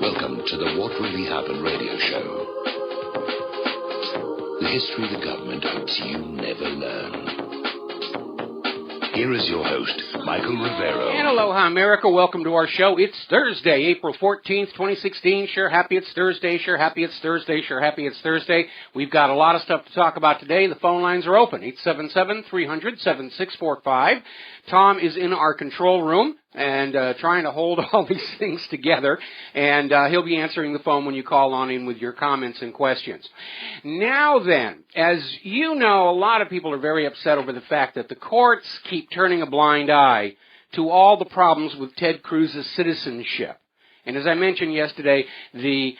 Welcome to the What Really Happened radio show. The history the government hopes you never learn. Here is your host, Michael Rivero. And aloha, America. Welcome to our show. It's Thursday, April 14th, 2016. Sure happy it's Thursday. Sure happy it's Thursday. Sure happy it's Thursday. We've got a lot of stuff to talk about today. The phone lines are open, 877-300-7645. Tom is in our control room and trying to hold all these things together, and he'll be answering the phone when you call on in with your comments and questions. Now then, as you know, a lot of people are very upset over the fact that the courts keep turning a blind eye to all the problems with Ted Cruz's citizenship. And as I mentioned yesterday, the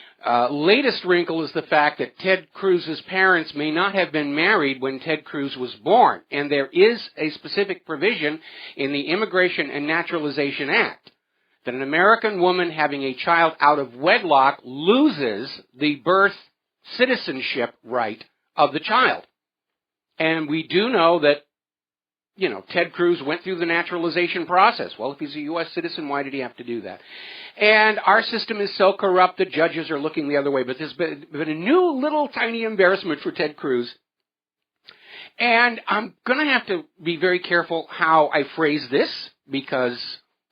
latest wrinkle is the fact that Ted Cruz's parents may not have been married when Ted Cruz was born. And there is a specific provision in the Immigration and Naturalization Act that an American woman having a child out of wedlock loses the birth citizenship right of the child. And we do know that, you know, Ted Cruz went through the naturalization process. Well, if he's a U.S. citizen, why did he have to do that? And our system is so corrupt that judges are looking the other way. But there's been a new little tiny embarrassment for Ted Cruz. And I'm going to have to be very careful how I phrase this, because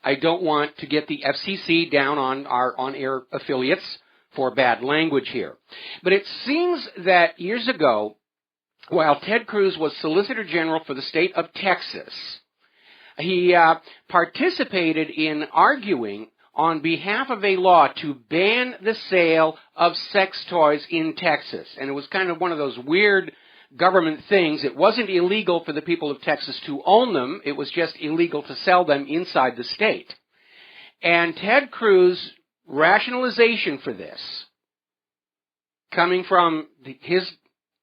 I don't want to get the FCC down on our on-air affiliates for bad language here. But it seems that years ago, while Ted Cruz was Solicitor General for the state of Texas, he participated in arguing on behalf of a law to ban the sale of sex toys in Texas. And it was kind of one of those weird government things. It wasn't illegal for the people of Texas to own them. It was just illegal to sell them inside the state. And Ted Cruz's rationalization for this, coming from his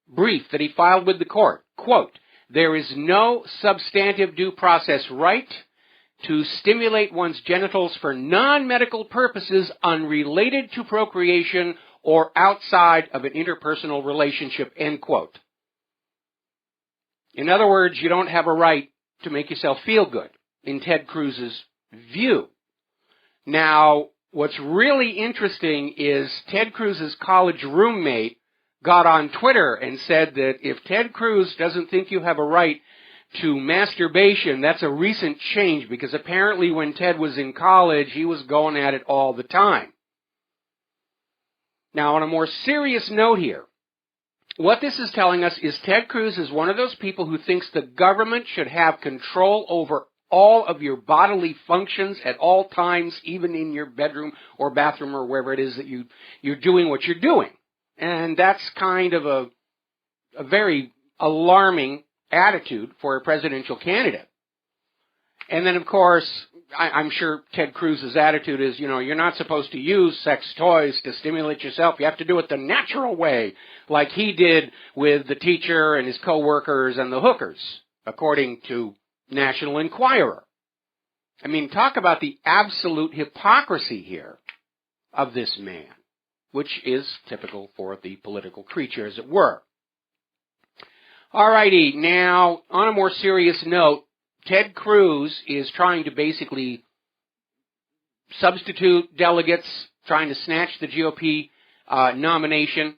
brief that he filed with the court, quote, "There is no substantive due process right to stimulate one's genitals for non-medical purposes unrelated to procreation or outside of an interpersonal relationship," end quote. In other words, you don't have a right to make yourself feel good, in Ted Cruz's view. Now, what's really interesting is Ted Cruz's college roommate got on Twitter and said that if Ted Cruz doesn't think you have a right to masturbation, that's a recent change, because apparently when Ted was in college, he was going at it all the time. Now, on a more serious note here, what this is telling us is Ted Cruz is one of those people who thinks the government should have control over all of your bodily functions at all times, even in your bedroom or bathroom or wherever it is that you're doing what you're doing. And that's kind of a very alarming attitude for a presidential candidate. And then, of course, I'm sure Ted Cruz's attitude is, you know, you're not supposed to use sex toys to stimulate yourself. You have to do it the natural way, like he did with the teacher and his coworkers and the hookers, according to National Enquirer. I mean, talk about the absolute hypocrisy here of this man, which is typical for the political creature, as it were. All righty, now, on a more serious note, Ted Cruz is trying to basically substitute delegates, trying to snatch the GOP nomination.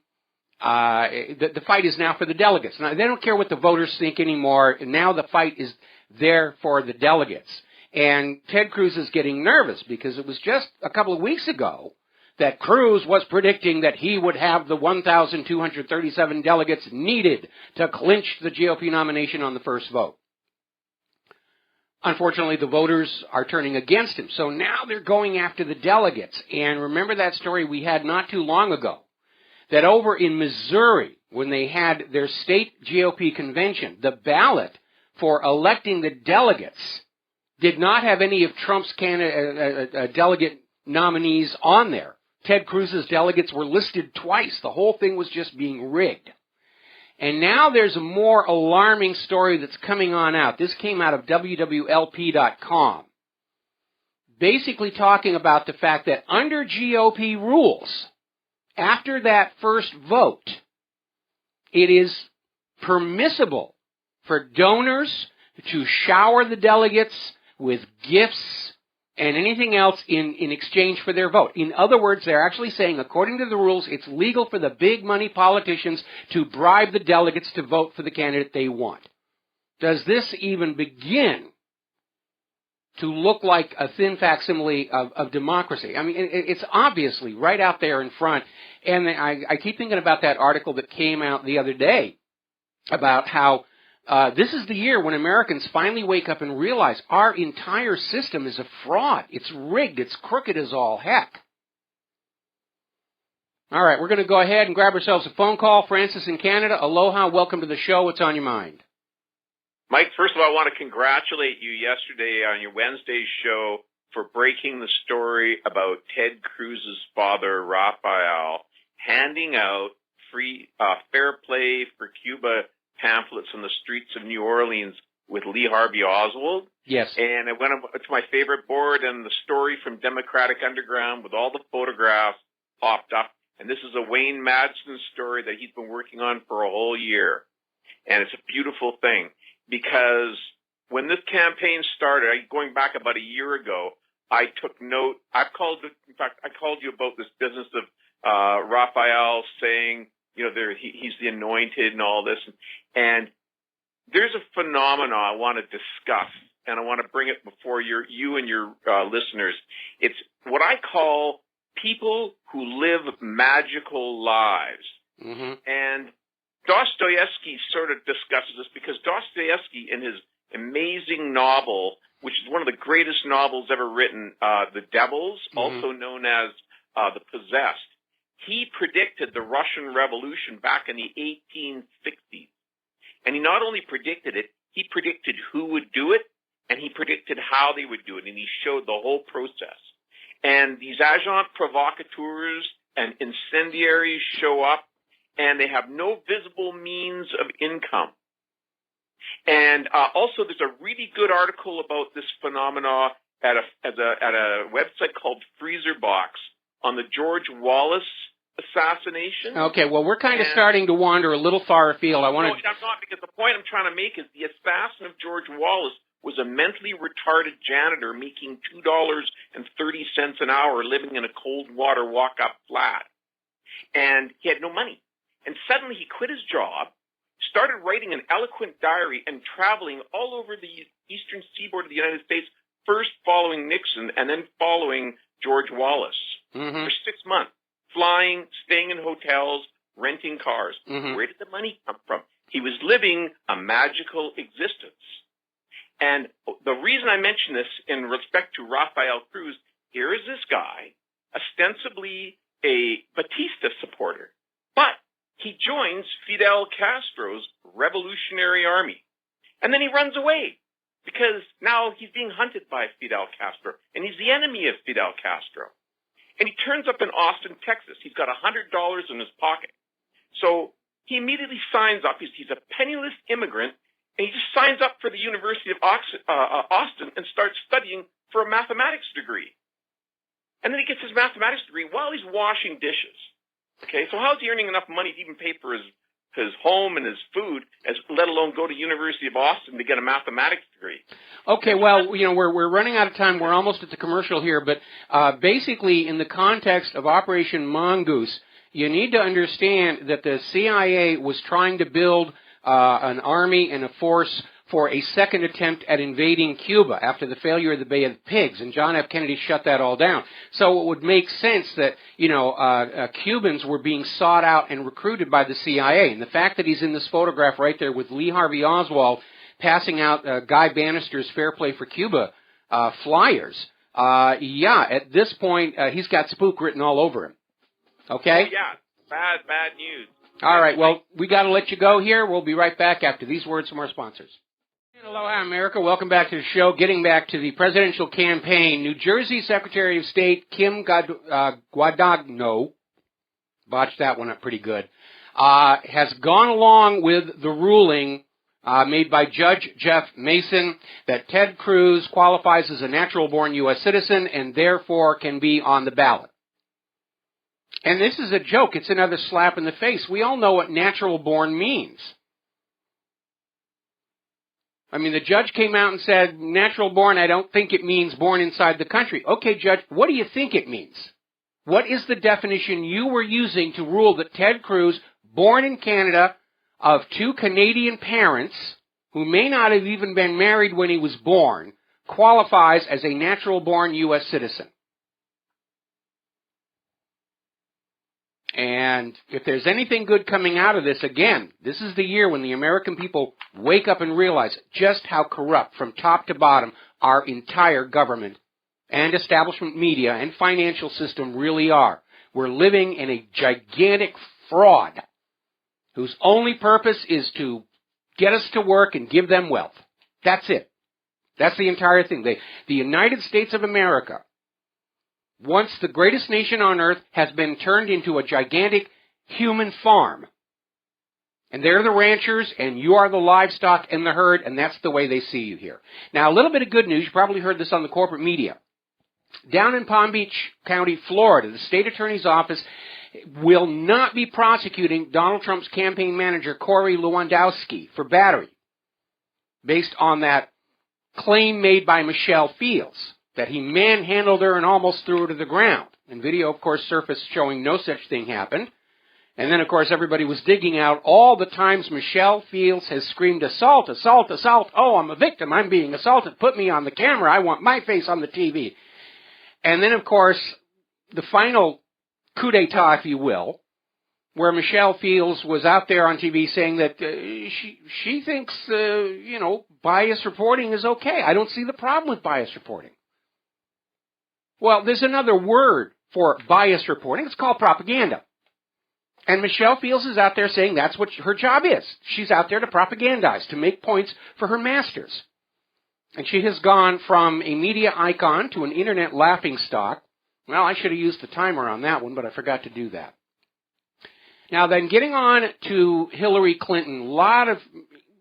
The fight is now for the delegates. Now, they don't care what the voters think anymore. Now the fight is there for the delegates. And Ted Cruz is getting nervous because it was just a couple of weeks ago that Cruz was predicting that he would have the 1,237 delegates needed to clinch the GOP nomination on the first vote. Unfortunately, the voters are turning against him, so now they're going after the delegates. And remember that story we had not too long ago, that over in Missouri, when they had their state GOP convention, the ballot for electing the delegates did not have any of Trump's delegate nominees on there. Ted Cruz's delegates were listed twice. The whole thing was just being rigged. And now there's a more alarming story that's coming on out. This came out of WWLP.com. Basically talking about the fact that under GOP rules, after that first vote, it is permissible for donors to shower the delegates with gifts and anything else in exchange for their vote. In other words, they're actually saying, according to the rules, it's legal for the big money politicians to bribe the delegates to vote for the candidate they want. Does this even begin to look like a thin facsimile of democracy? I mean, it's obviously right out there in front. And I keep thinking about that article that came out the other day about how this is the year when Americans finally wake up and realize our entire system is a fraud. It's rigged. It's crooked as all heck. All right, we're going to go ahead and grab ourselves a phone call. Francis in Canada, aloha, welcome to the show. What's on your mind? Mike, first of all, I want to congratulate you yesterday on your Wednesday show for breaking the story about Ted Cruz's father, Rafael, handing out free fair play for Cuba pamphlets on the streets of New Orleans with Lee Harvey Oswald. Yes. And I went to my favorite board, and the story from Democratic Underground with all the photographs popped up. And this is a Wayne Madsen story that he's been working on for a whole year. And it's a beautiful thing, because when this campaign started, going back about a year ago, I took note. I called you about this business of Raphael saying, he's the anointed and all this. And there's a phenomenon I want to discuss, and I want to bring it before you and your listeners. It's what I call people who live magical lives. Mm-hmm. And Dostoevsky sort of discusses this, because Dostoevsky, in his amazing novel, which is one of the greatest novels ever written, The Devils, mm-hmm. also known as The Possessed, he predicted the Russian Revolution back in the 1860s. And he not only predicted it, he predicted who would do it, and he predicted how they would do it, and he showed the whole process. And these agents provocateurs and incendiaries show up, and they have no visible means of income. And also, there's a really good article about this phenomena at a website called Freezerbox on the George Wallace assassination. Okay, well, we're kind of starting to wander a little far afield. No, I'm not, because the point I'm trying to make is the assassin of George Wallace was a mentally retarded janitor making $2.30 an hour living in a cold water walk-up flat. And he had no money. And suddenly he quit his job, started writing an eloquent diary and traveling all over the eastern seaboard of the United States, first following Nixon and then following George Wallace for 6 months, flying, staying in hotels, renting cars. Mm-hmm. Where did the money come from? He was living a magical existence. And the reason I mention this in respect to Rafael Cruz, here is this guy, ostensibly a Batista supporter, but he joins Fidel Castro's Revolutionary Army. And then he runs away, because now he's being hunted by Fidel Castro, and he's the enemy of Fidel Castro. And he turns up in Austin, Texas. He's got $100 in his pocket. So he immediately signs up. He's a penniless immigrant, and he just signs up for the University of Austin and starts studying for a mathematics degree. And then he gets his mathematics degree while he's washing dishes. Okay, so how's he earning enough money to even pay for his home and his food, let alone go to University of Austin to get a mathematics degree? Okay, well, we're running out of time. We're almost at the commercial here, but basically, in the context of Operation Mongoose, you need to understand that the CIA was trying to build an army and a force for a second attempt at invading Cuba after the failure of the Bay of Pigs, and John F. Kennedy shut that all down. So it would make sense that, Cubans were being sought out and recruited by the CIA. And the fact that he's in this photograph right there with Lee Harvey Oswald passing out Guy Bannister's Fair Play for Cuba flyers, at this point, he's got spook written all over him. Okay? Oh, yeah. Bad news. All right, well, we got to let you go here. We'll be right back after these words from our sponsors. Aloha, America. Welcome back to the show. Getting back to the presidential campaign, New Jersey Secretary of State Kim Guadagno, botched that one up pretty good, has gone along with the ruling made by Judge Jeff Mason that Ted Cruz qualifies as a natural-born U.S. citizen and therefore can be on the ballot. And this is a joke. It's another slap in the face. We all know what natural-born means. I mean, the judge came out and said, natural born, I don't think it means born inside the country. Okay, Judge, what do you think it means? What is the definition you were using to rule that Ted Cruz, born in Canada, of 2 Canadian parents, who may not have even been married when he was born, qualifies as a natural-born U.S. citizen? And if there's anything good coming out of this, again, this is the year when the American people wake up and realize just how corrupt from top to bottom our entire government and establishment media and financial system really are. We're living in a gigantic fraud whose only purpose is to get us to work and give them wealth. That's it. That's the entire thing. The United States of America, once the greatest nation on earth, has been turned into a gigantic human farm. And they're the ranchers, and you are the livestock and the herd, and that's the way they see you here. Now, a little bit of good news. You probably heard this on the corporate media. Down in Palm Beach County, Florida, the state attorney's office will not be prosecuting Donald Trump's campaign manager, Corey Lewandowski, for battery, based on that claim made by Michelle Fields, that he manhandled her and almost threw her to the ground. And video, of course, surfaced showing no such thing happened. And then, of course, everybody was digging out all the times Michelle Fields has screamed, assault, assault, assault. Oh, I'm a victim. I'm being assaulted. Put me on the camera. I want my face on the TV. And then, of course, the final coup d'etat, if you will, where Michelle Fields was out there on TV saying that she thinks, bias reporting is okay. I don't see the problem with bias reporting. Well, there's another word for bias reporting. It's called propaganda. And Michelle Fields is out there saying that's what her job is. She's out there to propagandize, to make points for her masters. And she has gone from a media icon to an internet laughingstock. Well, I should have used the timer on that one, but I forgot to do that. Now then, getting on to Hillary Clinton, a lot of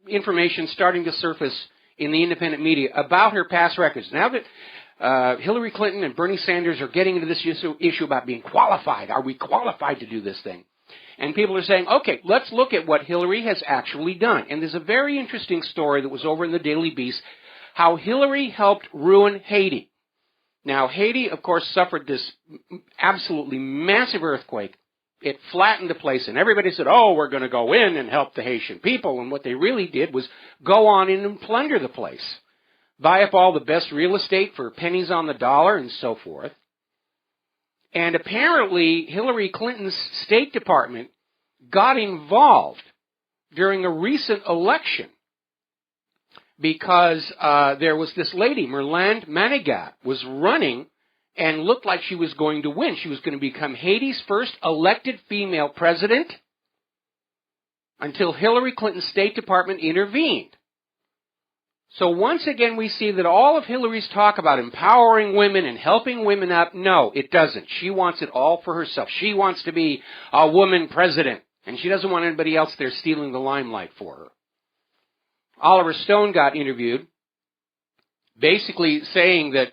information starting to surface in the independent media about her past records. Now that Hillary Clinton and Bernie Sanders are getting into this issue about being qualified. Are we qualified to do this thing? And people are saying, okay, let's look at what Hillary has actually done. And there's a very interesting story that was over in the Daily Beast, how Hillary helped ruin Haiti. Now, Haiti, of course, suffered this absolutely massive earthquake. It flattened the place, and everybody said, oh, we're going to go in and help the Haitian people. And what they really did was go on in and plunder the place, buy up all the best real estate for pennies on the dollar and so forth. And apparently, Hillary Clinton's State Department got involved during a recent election because there was this lady, Merland Manigat, was running and looked like she was going to win. She was going to become Haiti's first elected female president until Hillary Clinton's State Department intervened. So once again, we see that all of Hillary's talk about empowering women and helping women up, no, it doesn't. She wants it all for herself. She wants to be a woman president, and she doesn't want anybody else there stealing the limelight for her. Oliver Stone got interviewed, basically saying that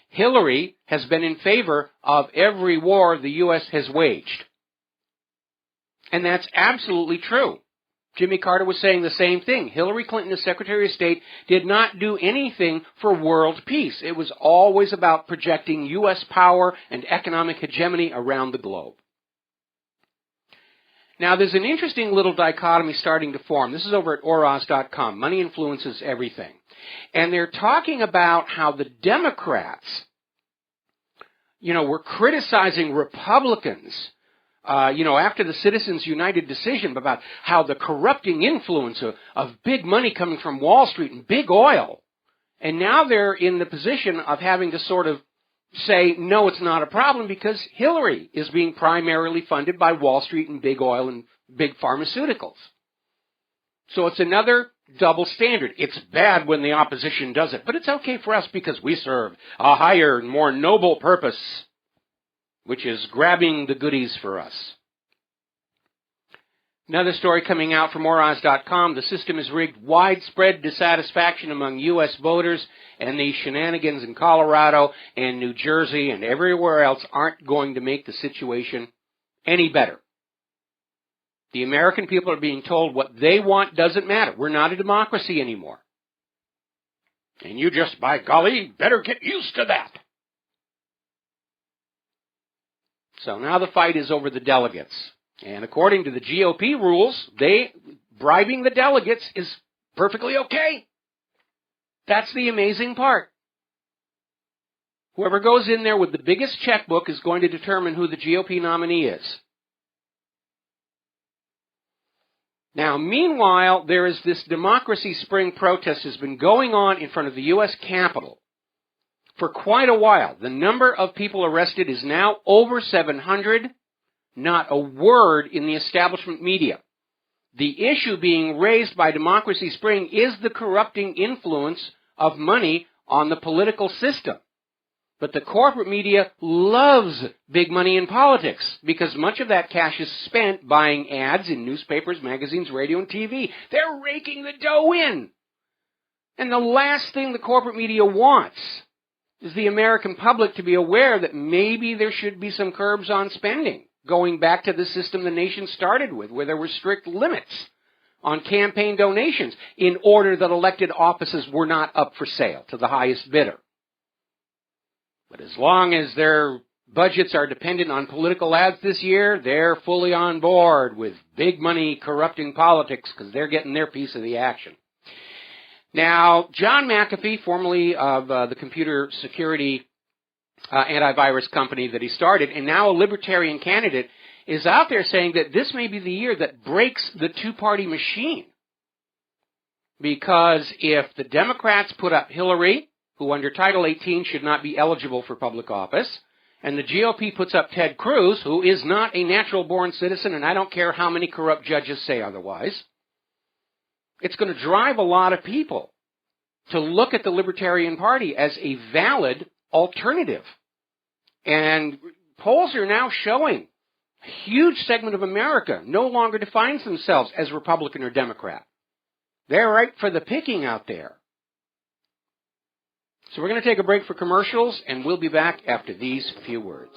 Hillary has been in favor of every war the U.S. has waged. And that's absolutely true. Jimmy Carter was saying the same thing. Hillary Clinton, as Secretary of State, did not do anything for world peace. It was always about projecting U.S. power and economic hegemony around the globe. Now, there's an interesting little dichotomy starting to form. This is over at Oraz.com. Money influences everything. And they're talking about how the Democrats, were criticizing Republicans after the Citizens United decision about how the corrupting influence of big money coming from Wall Street and big oil. And now they're in the position of having to sort of say, no, it's not a problem because Hillary is being primarily funded by Wall Street and big oil and big pharmaceuticals. So it's another double standard. It's bad when the opposition does it, but it's okay for us because we serve a higher and more noble purpose, which is grabbing the goodies for us. Another story coming out from Oraz.com. The system has rigged widespread dissatisfaction among U.S. voters, and these shenanigans in Colorado and New Jersey and everywhere else aren't going to make the situation any better. The American people are being told what they want doesn't matter. We're not a democracy anymore. And you just, by golly, better get used to that. So now the fight is over the delegates. And according to the GOP rules, bribing the delegates is perfectly okay. That's the amazing part. Whoever goes in there with the biggest checkbook is going to determine who the GOP nominee is. Now, meanwhile, there is this Democracy Spring protest has been going on in front of the U.S. Capitol for quite a while. The number of people arrested is now over 700. Not a word in the establishment media. The issue being raised by Democracy Spring is the corrupting influence of money on the political system. But the corporate media loves big money in politics because much of that cash is spent buying ads in newspapers, magazines, radio, and TV. They're raking the dough in. And the last thing the corporate media wants is the American public to be aware that maybe there should be some curbs on spending, going back to the system the nation started with, where there were strict limits on campaign donations in order that elected offices were not up for sale to the highest bidder. But as long as their budgets are dependent on political ads this year, they're fully on board with big money corrupting politics because they're getting their piece of the action. Now, John McAfee, formerly of the computer security antivirus company that he started, and now a libertarian candidate, is out there saying that this may be the year that breaks the two-party machine. Because if the Democrats put up Hillary, who under Title 18 should not be eligible for public office, and the GOP puts up Ted Cruz, who is not a natural-born citizen, and I don't care how many corrupt judges say otherwise, it's going to drive a lot of people to look at the Libertarian Party as a valid alternative. And polls are now showing a huge segment of America no longer defines themselves as Republican or Democrat. They're ripe for the picking out there. So we're going to take a break for commercials, and we'll be back after these few words.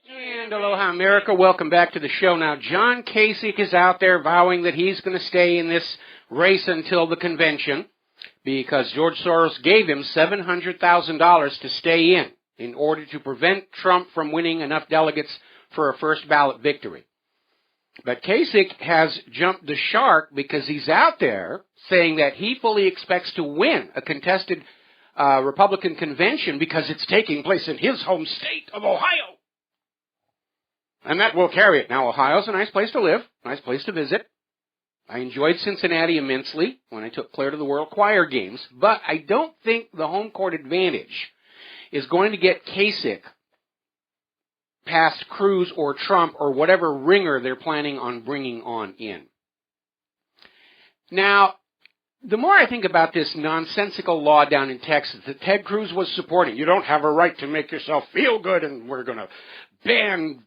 And aloha, America. Welcome back to the show. Now, John Kasich is out there vowing that he's going to stay in this race until the convention because George Soros gave him $700,000 to stay in order to prevent Trump from winning enough delegates for a first ballot victory. But Kasich has jumped the shark because he's out there saying that he fully expects to win a contested Republican convention because it's taking place in his home state of Ohio. And that will carry it. Now, Ohio's a nice place to live, nice place to visit. I enjoyed Cincinnati immensely when I took Claire to the World Choir games, but I don't think the home court advantage is going to get Kasich past Cruz or Trump or whatever ringer they're planning on bringing on in. Now, the more I think about this nonsensical law down in Texas that Ted Cruz was supporting, you don't have a right to make yourself feel good and we're going to ban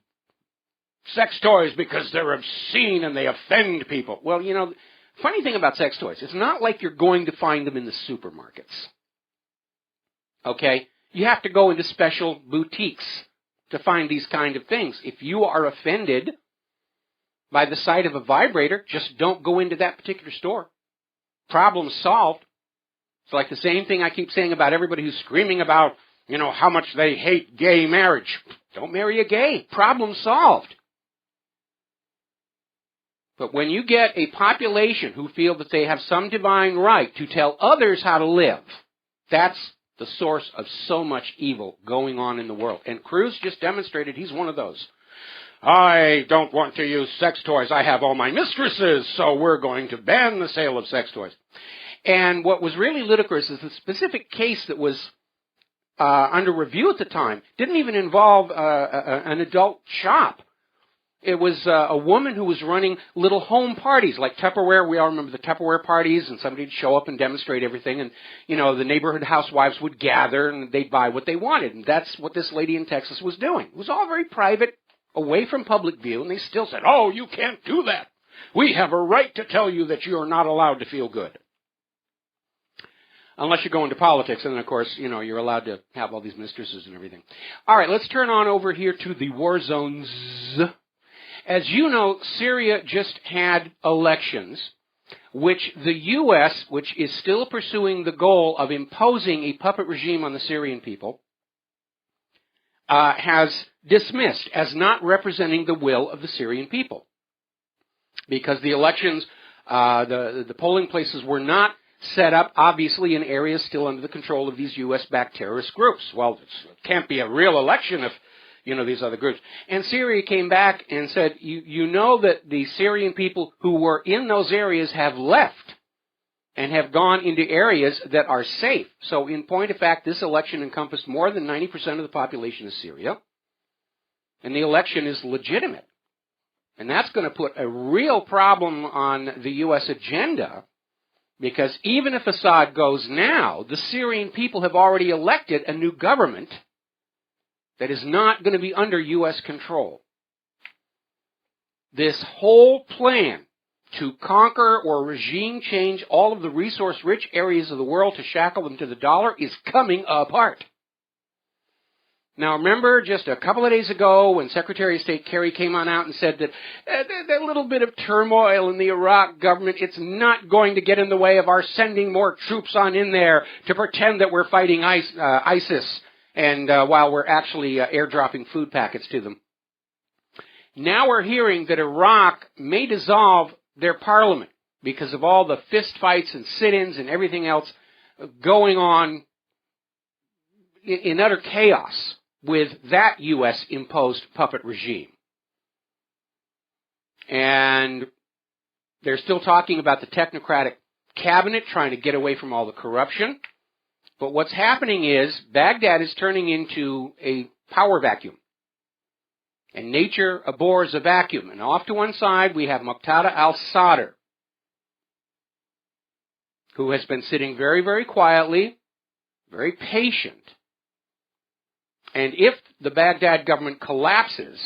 sex toys because they're obscene and they offend people. Well, you know, funny thing about sex toys, it's not like you're going to find them in the supermarkets. Okay? You have to go into special boutiques to find these kind of things. If you are offended by the sight of a vibrator, just don't go into that particular store. Problem solved. It's like the same thing I keep saying about everybody who's screaming about, you know, how much they hate gay marriage. Don't marry a gay. Problem solved. But when you get a population who feel that they have some divine right to tell others how to live, that's the source of so much evil going on in the world. And Cruz just demonstrated he's one of those. I don't want to use sex toys. I have all my mistresses, so we're going to ban the sale of sex toys. And what was really ludicrous is the specific case that was under review at the time didn't even involve an adult shop. It was a woman who was running little home parties like Tupperware. We all remember the Tupperware parties, and somebody would show up and demonstrate everything. And, you know, the neighborhood housewives would gather, and they'd buy what they wanted. And that's what this lady in Texas was doing. It was all very private, away from public view, and they still said, oh, you can't do that. We have a right to tell you that you are not allowed to feel good. Unless you go into politics, and then, of course, you know, you're allowed to have all these mistresses and everything. All right, let's turn on over here to the war zones. As you know, Syria just had elections which the U.S., which is still pursuing the goal of imposing a puppet regime on the Syrian people, has dismissed as not representing the will of the Syrian people. Because the elections, the polling places were not set up, obviously, in areas still under the control of these U.S.-backed terrorist groups. Well, it can't be a real election if, these other groups. And Syria came back and said, you know that the Syrian people who were in those areas have left and have gone into areas that are safe. So in point of fact, this election encompassed more than 90% of the population of Syria, and the election is legitimate. And that's going to put a real problem on the U.S. agenda, because even if Assad goes now, the Syrian people have already elected a new government that is not going to be under U.S. control. This whole plan to conquer or regime change all of the resource-rich areas of the world to shackle them to the dollar is coming apart. Now, remember just a couple of days ago when Secretary of State Kerry came on out and said that that little bit of turmoil in the Iraq government, it's not going to get in the way of our sending more troops on in there to pretend that we're fighting ISIS, and while we're actually airdropping food packets to them. Now we're hearing that Iraq may dissolve their parliament because of all the fist fights and sit-ins and everything else going on in utter chaos with that U.S.-imposed puppet regime. And they're still talking about the technocratic cabinet trying to get away from all the corruption. But what's happening is Baghdad is turning into a power vacuum. And nature abhors a vacuum. And off to one side, we have Muqtada al-Sadr, who has been sitting very, very quietly, very patient. And if the Baghdad government collapses,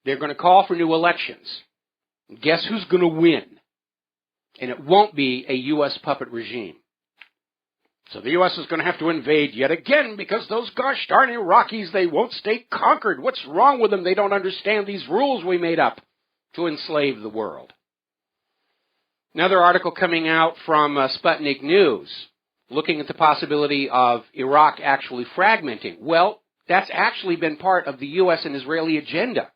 they're going to call for new elections. And guess who's going to win? And it won't be a U.S. puppet regime. So the U.S. is going to have to invade yet again because those gosh darn Iraqis, they won't stay conquered. What's wrong with them? They don't understand these rules we made up to enslave the world. Another article coming out from Sputnik News looking at the possibility of Iraq actually fragmenting. Well, that's actually been part of the U.S. and Israeli agenda,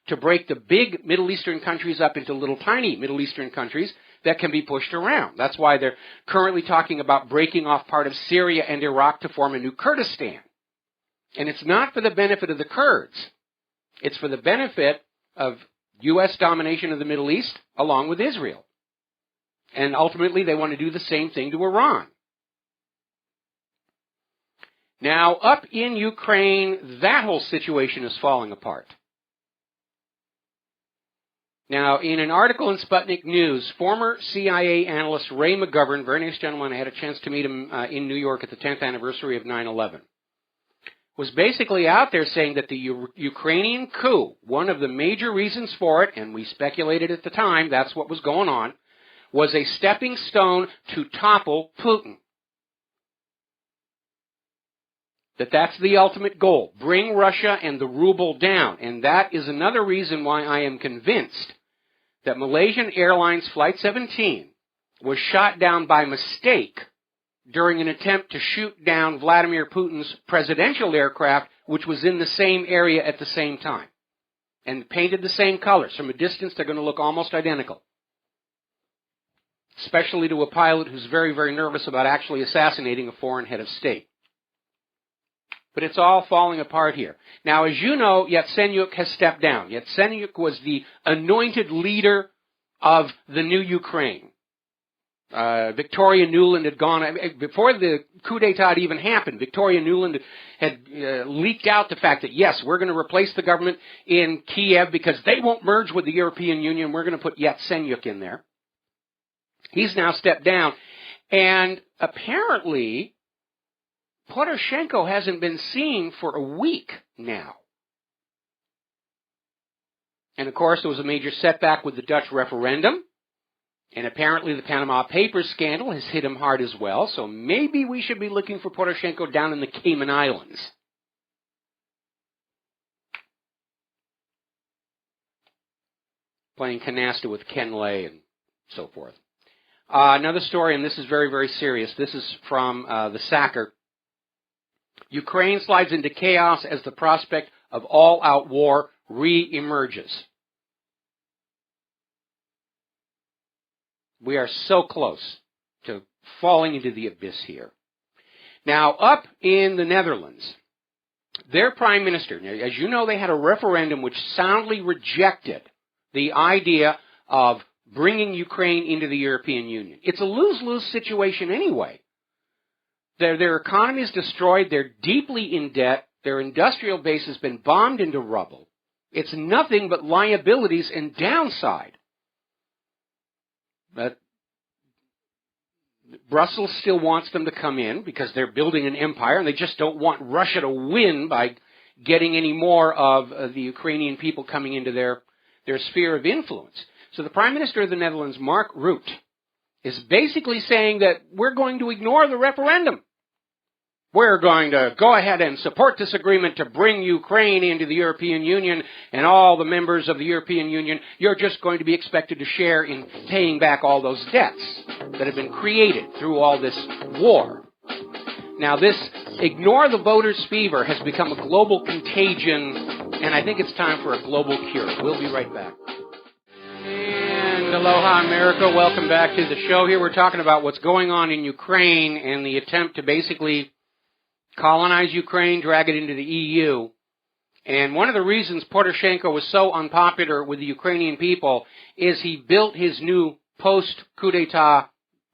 to break the big Middle Eastern countries up into little tiny Middle Eastern countries that can be pushed around. That's why they're currently talking about breaking off part of Syria and Iraq to form a new Kurdistan. And it's not for the benefit of the Kurds. It's for the benefit of U.S. domination of the Middle East along with Israel. And ultimately, they want to do the same thing to Iran. Now, up in Ukraine, that whole situation is falling apart. Now, in an article in Sputnik News, former CIA analyst Ray McGovern, very nice gentleman, I had a chance to meet him in New York at the 10th anniversary of 9/11, was basically out there saying that the Ukrainian coup, one of the major reasons for it, and we speculated at the time that's what was going on, was a stepping stone to topple Putin. That's the ultimate goal. Bring Russia and the ruble down. And that is another reason why I am convinced that Malaysian Airlines Flight 17 was shot down by mistake during an attempt to shoot down Vladimir Putin's presidential aircraft, which was in the same area at the same time, and painted the same colors. From a distance, they're going to look almost identical, especially to a pilot who's very, very nervous about actually assassinating a foreign head of state. But it's all falling apart here. Now, as you know, Yatsenyuk has stepped down. Yatsenyuk was the anointed leader of the new Ukraine. Victoria Nuland had gone, before the coup d'etat even happened, Victoria Nuland had leaked out the fact that, yes, we're going to replace the government in Kiev because they won't merge with the European Union. We're going to put Yatsenyuk in there. He's now stepped down. And apparently, Poroshenko hasn't been seen for a week now. And of course, there was a major setback with the Dutch referendum. And apparently the Panama Papers scandal has hit him hard as well. So maybe we should be looking for Poroshenko down in the Cayman Islands. Playing canasta with Ken Lay and so forth. Another story, and this is very, very serious. This is from the Sacker. Ukraine slides into chaos as the prospect of all-out war re-emerges. We are so close to falling into the abyss here. Now, up in the Netherlands, their prime minister, as you know, they had a referendum which soundly rejected the idea of bringing Ukraine into the European Union. It's a lose-lose situation anyway. Their economy is destroyed. They're deeply in debt. Their industrial base has been bombed into rubble. It's nothing but liabilities and downside. But Brussels still wants them to come in because they're building an empire, and they just don't want Russia to win by getting any more of the Ukrainian people coming into their sphere of influence. So the Prime Minister of the Netherlands, Mark Rutte, is basically saying that we're going to ignore the referendum. We're going to go ahead and support this agreement to bring Ukraine into the European Union, and all the members of the European Union, you're just going to be expected to share in paying back all those debts that have been created through all this war. Now, this ignore the voters fever has become a global contagion, and I think it's time for a global cure. We'll be right back. And aloha, America. Welcome back to the show. Here we're talking about what's going on in Ukraine and the attempt to basically colonize Ukraine, drag it into the EU. And one of the reasons Poroshenko was so unpopular with the Ukrainian people is he built his new post-coup d'etat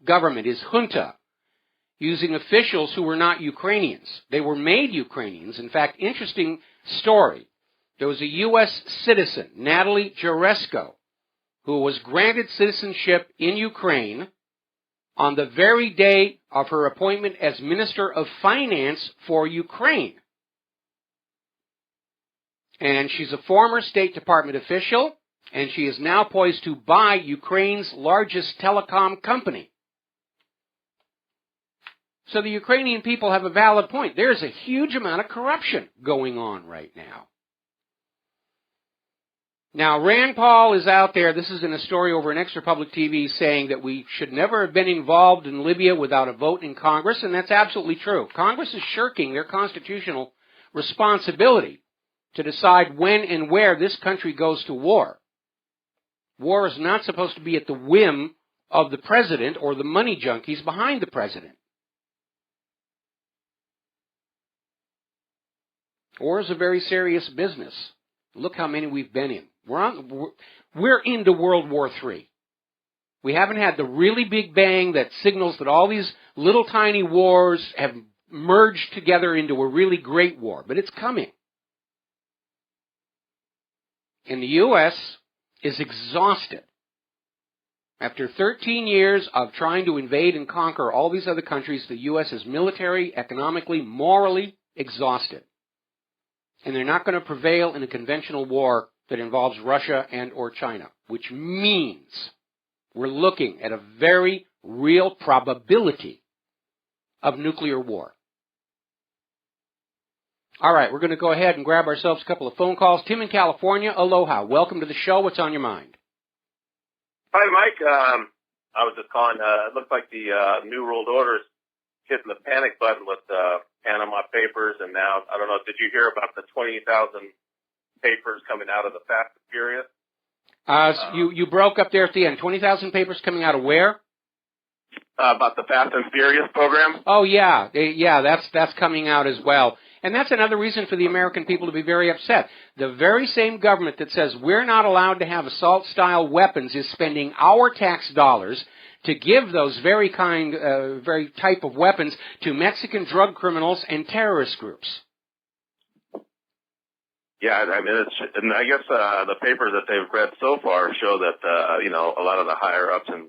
government, his junta, using officials who were not Ukrainians. They were made Ukrainians. In fact, interesting story. There was a U.S. citizen, Natalie Jaresko, who was granted citizenship in Ukraine on the very day of her appointment as Minister of Finance for Ukraine. And she's a former State Department official, and she is now poised to buy Ukraine's largest telecom company. So the Ukrainian people have a valid point. There's a huge amount of corruption going on right now. Now, Rand Paul is out there, this is in a story over on Extra Public TV, saying that we should never have been involved in Libya without a vote in Congress, and that's absolutely true. Congress is shirking their constitutional responsibility to decide when and where this country goes to war. War is not supposed to be at the whim of the president or the money junkies behind the president. War is a very serious business. Look how many we've been in. We're into World War III. We haven't had the really big bang that signals that all these little tiny wars have merged together into a really great war, but it's coming. And the U.S. is exhausted. After 13 years of trying to invade and conquer all these other countries, the U.S. is military, economically, morally exhausted. And they're not going to prevail in a conventional war that involves Russia and or China, which means we're looking at a very real probability of nuclear war. All right, we're going to go ahead and grab ourselves a couple of phone calls. Tim in California, aloha. Welcome to the show. What's on your mind? Hi, Mike. I was just calling. It looks like the New World Order's hitting the panic button with Panama Papers, and now, I don't know, did you hear about the 20,000 papers coming out of the Fast and Furious? You broke up there at the end. 20,000 papers coming out of where? About the Fast and Furious program. Oh, yeah. That's coming out as well. And that's another reason for the American people to be very upset. The very same government that says we're not allowed to have assault-style weapons is spending our tax dollars to give those very type of weapons to Mexican drug criminals and terrorist groups. Yeah, I mean, and I guess the papers that they've read so far show that a lot of the higher ups in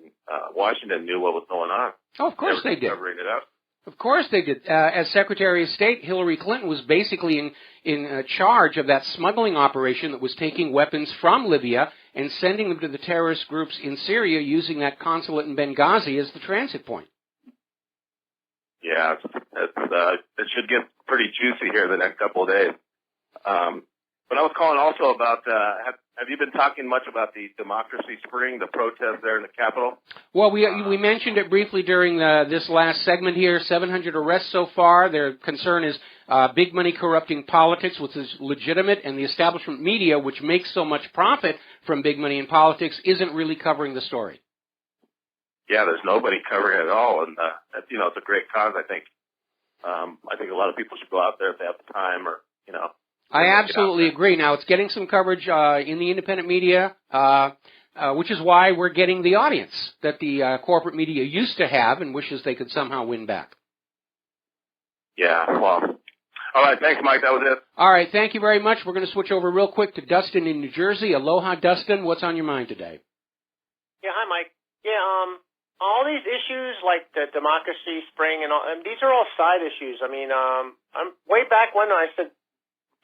Washington knew what was going on. Oh, of course they did. Covering it up. Of course they did. As Secretary of State, Hillary Clinton was basically in charge of that smuggling operation that was taking weapons from Libya and sending them to the terrorist groups in Syria using that consulate in Benghazi as the transit point. Yeah, it should get pretty juicy here the next couple of days. But I was calling also about, have you been talking much about the Democracy Spring, the protest there in the Capitol? Well, we mentioned it briefly during this last segment here. 700 arrests so far. Their concern is big money corrupting politics, which is legitimate, and the establishment media, which makes so much profit from big money in politics, isn't really covering the story. Yeah, there's nobody covering it at all, and it's a great cause. I think a lot of people should go out there if they have the time, or I absolutely agree. Now, it's getting some coverage in the independent media, which is why we're getting the audience that the corporate media used to have and wishes they could somehow win back. Yeah, well, all right, thanks, Mike. That was it. All right, thank you very much. We're going to switch over real quick to Dustin in New Jersey. Aloha, Dustin. What's on your mind today? Yeah, hi, Mike. Yeah, all these issues like the Democracy Spring and all, and these are all side issues. I mean, I'm way back when I said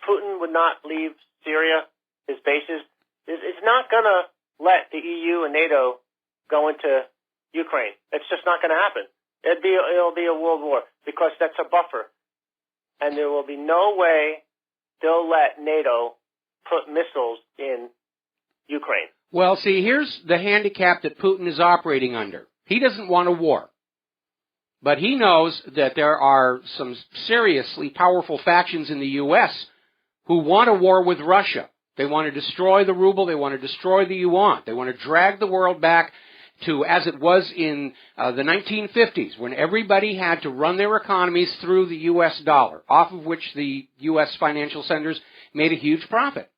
Putin would not leave Syria, his bases. It's not going to let the EU and NATO go into Ukraine. It's just not going to happen. It'll be a world war because that's a buffer. And there will be no way they'll let NATO put missiles in Ukraine. Well, see, here's the handicap that Putin is operating under. He doesn't want a war. But he knows that there are some seriously powerful factions in the U.S. who want a war with Russia. They want to destroy the ruble. They want to destroy the yuan. They want to drag the world back to as it was in the 1950s, when everybody had to run their economies through the U.S. dollar, off of which the U.S. financial centers made a huge profit.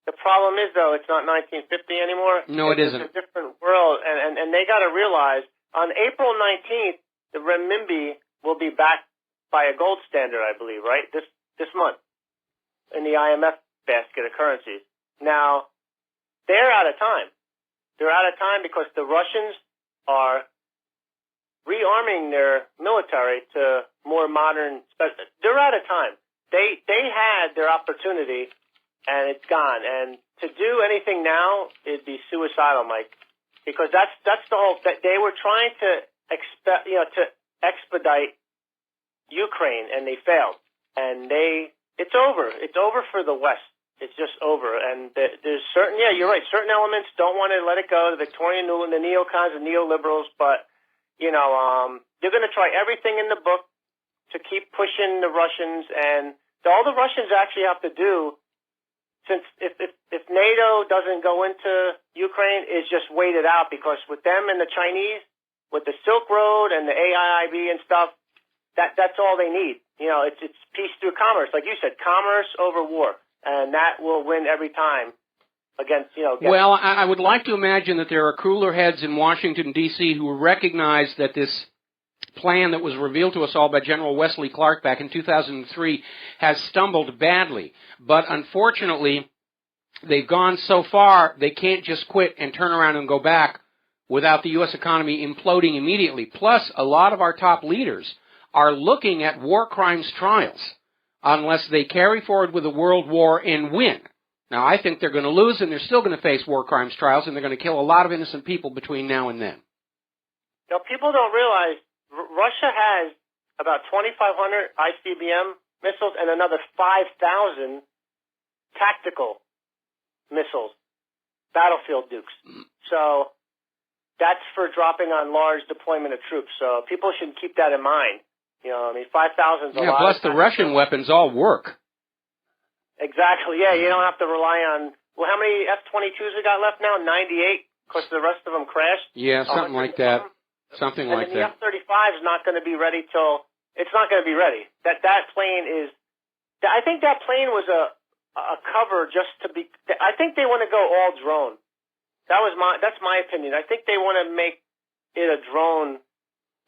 The problem is, though, it's not 1950 anymore. No, it isn't. It's a different world, and they got to realize on April 19th, the renminbi will be backed by a gold standard, I believe, right? This month in the IMF basket of currencies. Now, they're out of time. They're out of time because the Russians are rearming their military to more modern. They're out of time. They had their opportunity, and it's gone. And to do anything now, it'd be suicidal, Mike, because that's the whole. They were trying to expedite Ukraine, and they failed. And it's over. It's over for the West. It's just over. And there's certain, you're right, certain elements don't want to let it go, the Victorian, the neocons and neoliberals, but, they're going to try everything in the book to keep pushing the Russians, and all the Russians actually have to do, since if NATO doesn't go into Ukraine, is just wait it out, because with them and the Chinese, with the Silk Road and the AIIB and stuff, that's all they need. It's peace through commerce. Like you said, commerce over war. And that will win every time against. Well, I would like to imagine that there are cooler heads in Washington, D.C. who recognize that this plan that was revealed to us all by General Wesley Clark back in 2003 has stumbled badly. But unfortunately, they've gone so far, they can't just quit and turn around and go back without the U.S. economy imploding immediately. Plus, a lot of our top leaders are looking at war crimes trials unless they carry forward with a world war and win. Now, I think they're going to lose, and they're still going to face war crimes trials, and they're going to kill a lot of innocent people between now and then. People don't realize Russia has about 2,500 ICBM missiles and another 5,000 tactical missiles, battlefield nukes. So that's for dropping on large deployment of troops. So people should keep that in mind. 5,000 is a lot. Plus the Russian weapons all work. Exactly, yeah. You don't have to rely on, how many F-22s we got left now? 98, because the rest of them crashed? Yeah, something like that. Something like that. And the F-35 is not going to be ready it's not going to be ready. That plane is, I think that plane was a cover just to be, I think they want to go all drone. That's my opinion. I think they want to make it a drone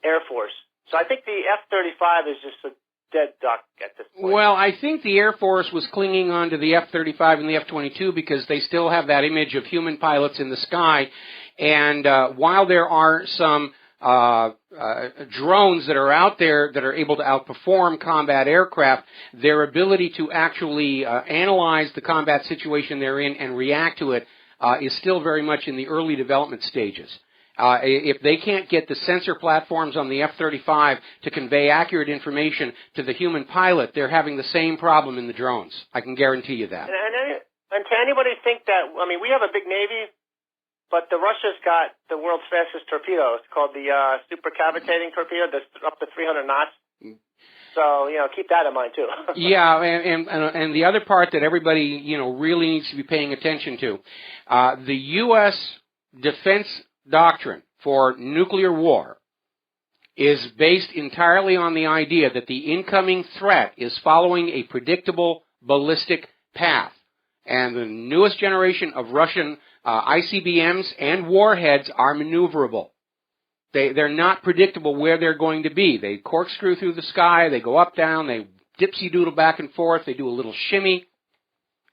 Air Force. So I think the F-35 is just a dead duck at this point. Well, I think the Air Force was clinging on to the F-35 and the F-22 because they still have that image of human pilots in the sky. And while there are some drones that are out there that are able to outperform combat aircraft, their ability to actually analyze the combat situation they're in and react to it is still very much in the early development stages. If they can't get the sensor platforms on the F-35 to convey accurate information to the human pilot, they're having the same problem in the drones. I can guarantee you that. And to anybody think that, I mean, we have a big Navy, but the Russia's got the world's fastest torpedo. It's called the supercavitating torpedo that's up to 300 knots. So, keep that in mind, too. Yeah, and the other part that everybody, really needs to be paying attention to, the U.S. defense doctrine for nuclear war is based entirely on the idea that the incoming threat is following a predictable ballistic path. And the newest generation of Russian ICBMs and warheads are maneuverable. They're not predictable where they're going to be. They corkscrew through the sky, they go up, down, they dipsy-doodle back and forth, they do a little shimmy.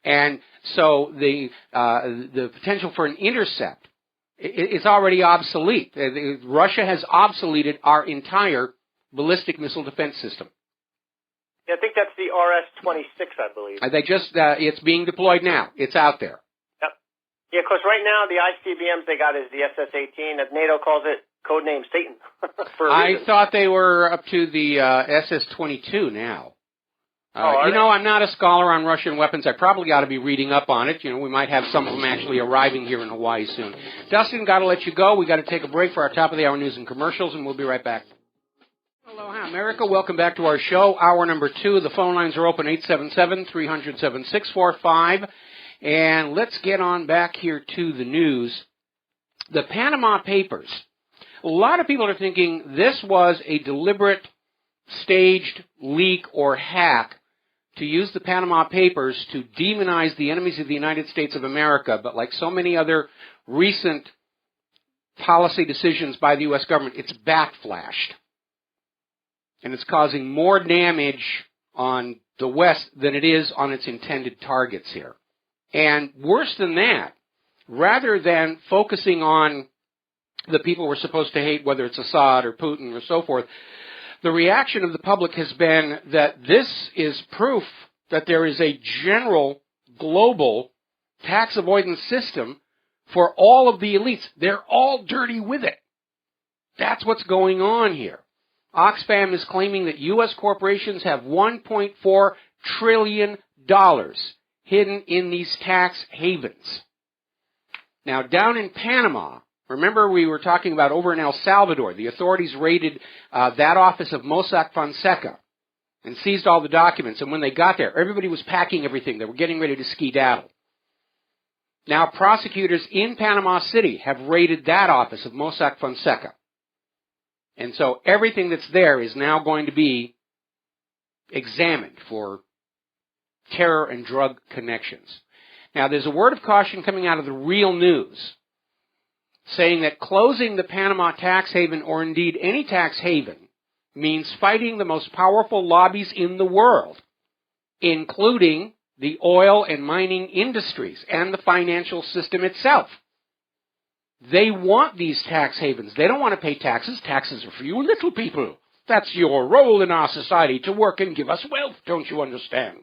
And so the potential for an intercept is already obsolete. Russia has obsoleted our entire ballistic missile defense system. Yeah, I think that's the RS-26, I believe. It's being deployed now. It's out there. Yep. Yeah, because right now the ICBMs they got is the SS-18, as NATO calls it, codename Satan. I thought they were up to the SS-22 now. I'm not a scholar on Russian weapons. I probably ought to be reading up on it. We might have some of them actually arriving here in Hawaii soon. Dustin, got to let you go. We got to take a break for our top of the hour news and commercials, and we'll be right back. Aloha, America. Welcome back to our show. Hour number 2. The phone lines are open 877-300-7645. And let's get on back here to the news. The Panama Papers. A lot of people are thinking this was a deliberate, staged leak or hack to use the Panama Papers to demonize the enemies of the United States of America. But like so many other recent policy decisions by the U.S. government, it's backflashed. And it's causing more damage on the West than it is on its intended targets here. And worse than that, rather than focusing on the people we're supposed to hate, whether it's Assad or Putin or so forth, the reaction of the public has been that this is proof that there is a general global tax avoidance system for all of the elites. They're all dirty with it. That's what's going on here. Oxfam is claiming that U.S. corporations have $1.4 trillion hidden in these tax havens. Now, down in Panama, remember we were talking about over in El Salvador, the authorities raided that office of Mossack Fonseca and seized all the documents. And when they got there, everybody was packing everything. They were getting ready to skedaddle. Now, prosecutors in Panama City have raided that office of Mossack Fonseca. And so everything that's there is now going to be examined for terror and drug connections. Now, there's a word of caution coming out of the Real News saying that closing the Panama tax haven, or indeed any tax haven, means fighting the most powerful lobbies in the world, including the oil and mining industries and the financial system itself. They want these tax havens. They don't want to pay taxes. Taxes are for you little people. That's your role in our society, to work and give us wealth, don't you understand?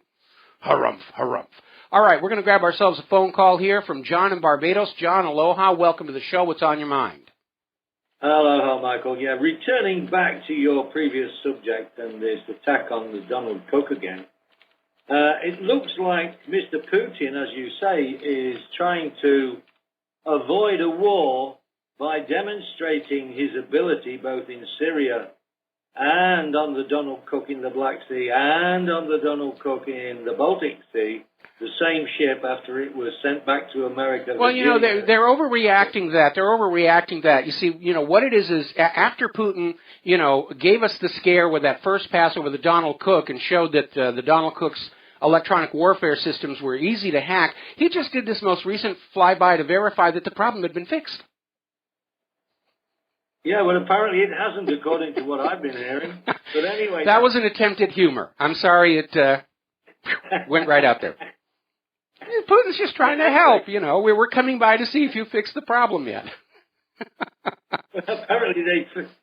Harumph, harumph. All right, we're going to grab ourselves a phone call here from John in Barbados. John, aloha. Welcome to the show. What's on your mind? Aloha, Michael. Yeah, returning back to your previous subject and this attack on the Donald Cook again, it looks like Mr. Putin, as you say, is trying to avoid a war by demonstrating his ability both in Syria and on the Donald Cook in the Black Sea and on the Donald Cook in the Baltic Sea, the same ship after it was sent back to America. Well, they're overreacting that. They're overreacting that. You see, what it is after Putin, gave us the scare with that first pass over the Donald Cook and showed that the Donald Cook's electronic warfare systems were easy to hack, he just did this most recent flyby to verify that the problem had been fixed. Yeah, well, apparently it hasn't, according to what I've been hearing. But anyway... That was an attempt at humor. I'm sorry it went right out there. Putin's just trying to help, We were coming by to see if you fixed the problem yet. Apparently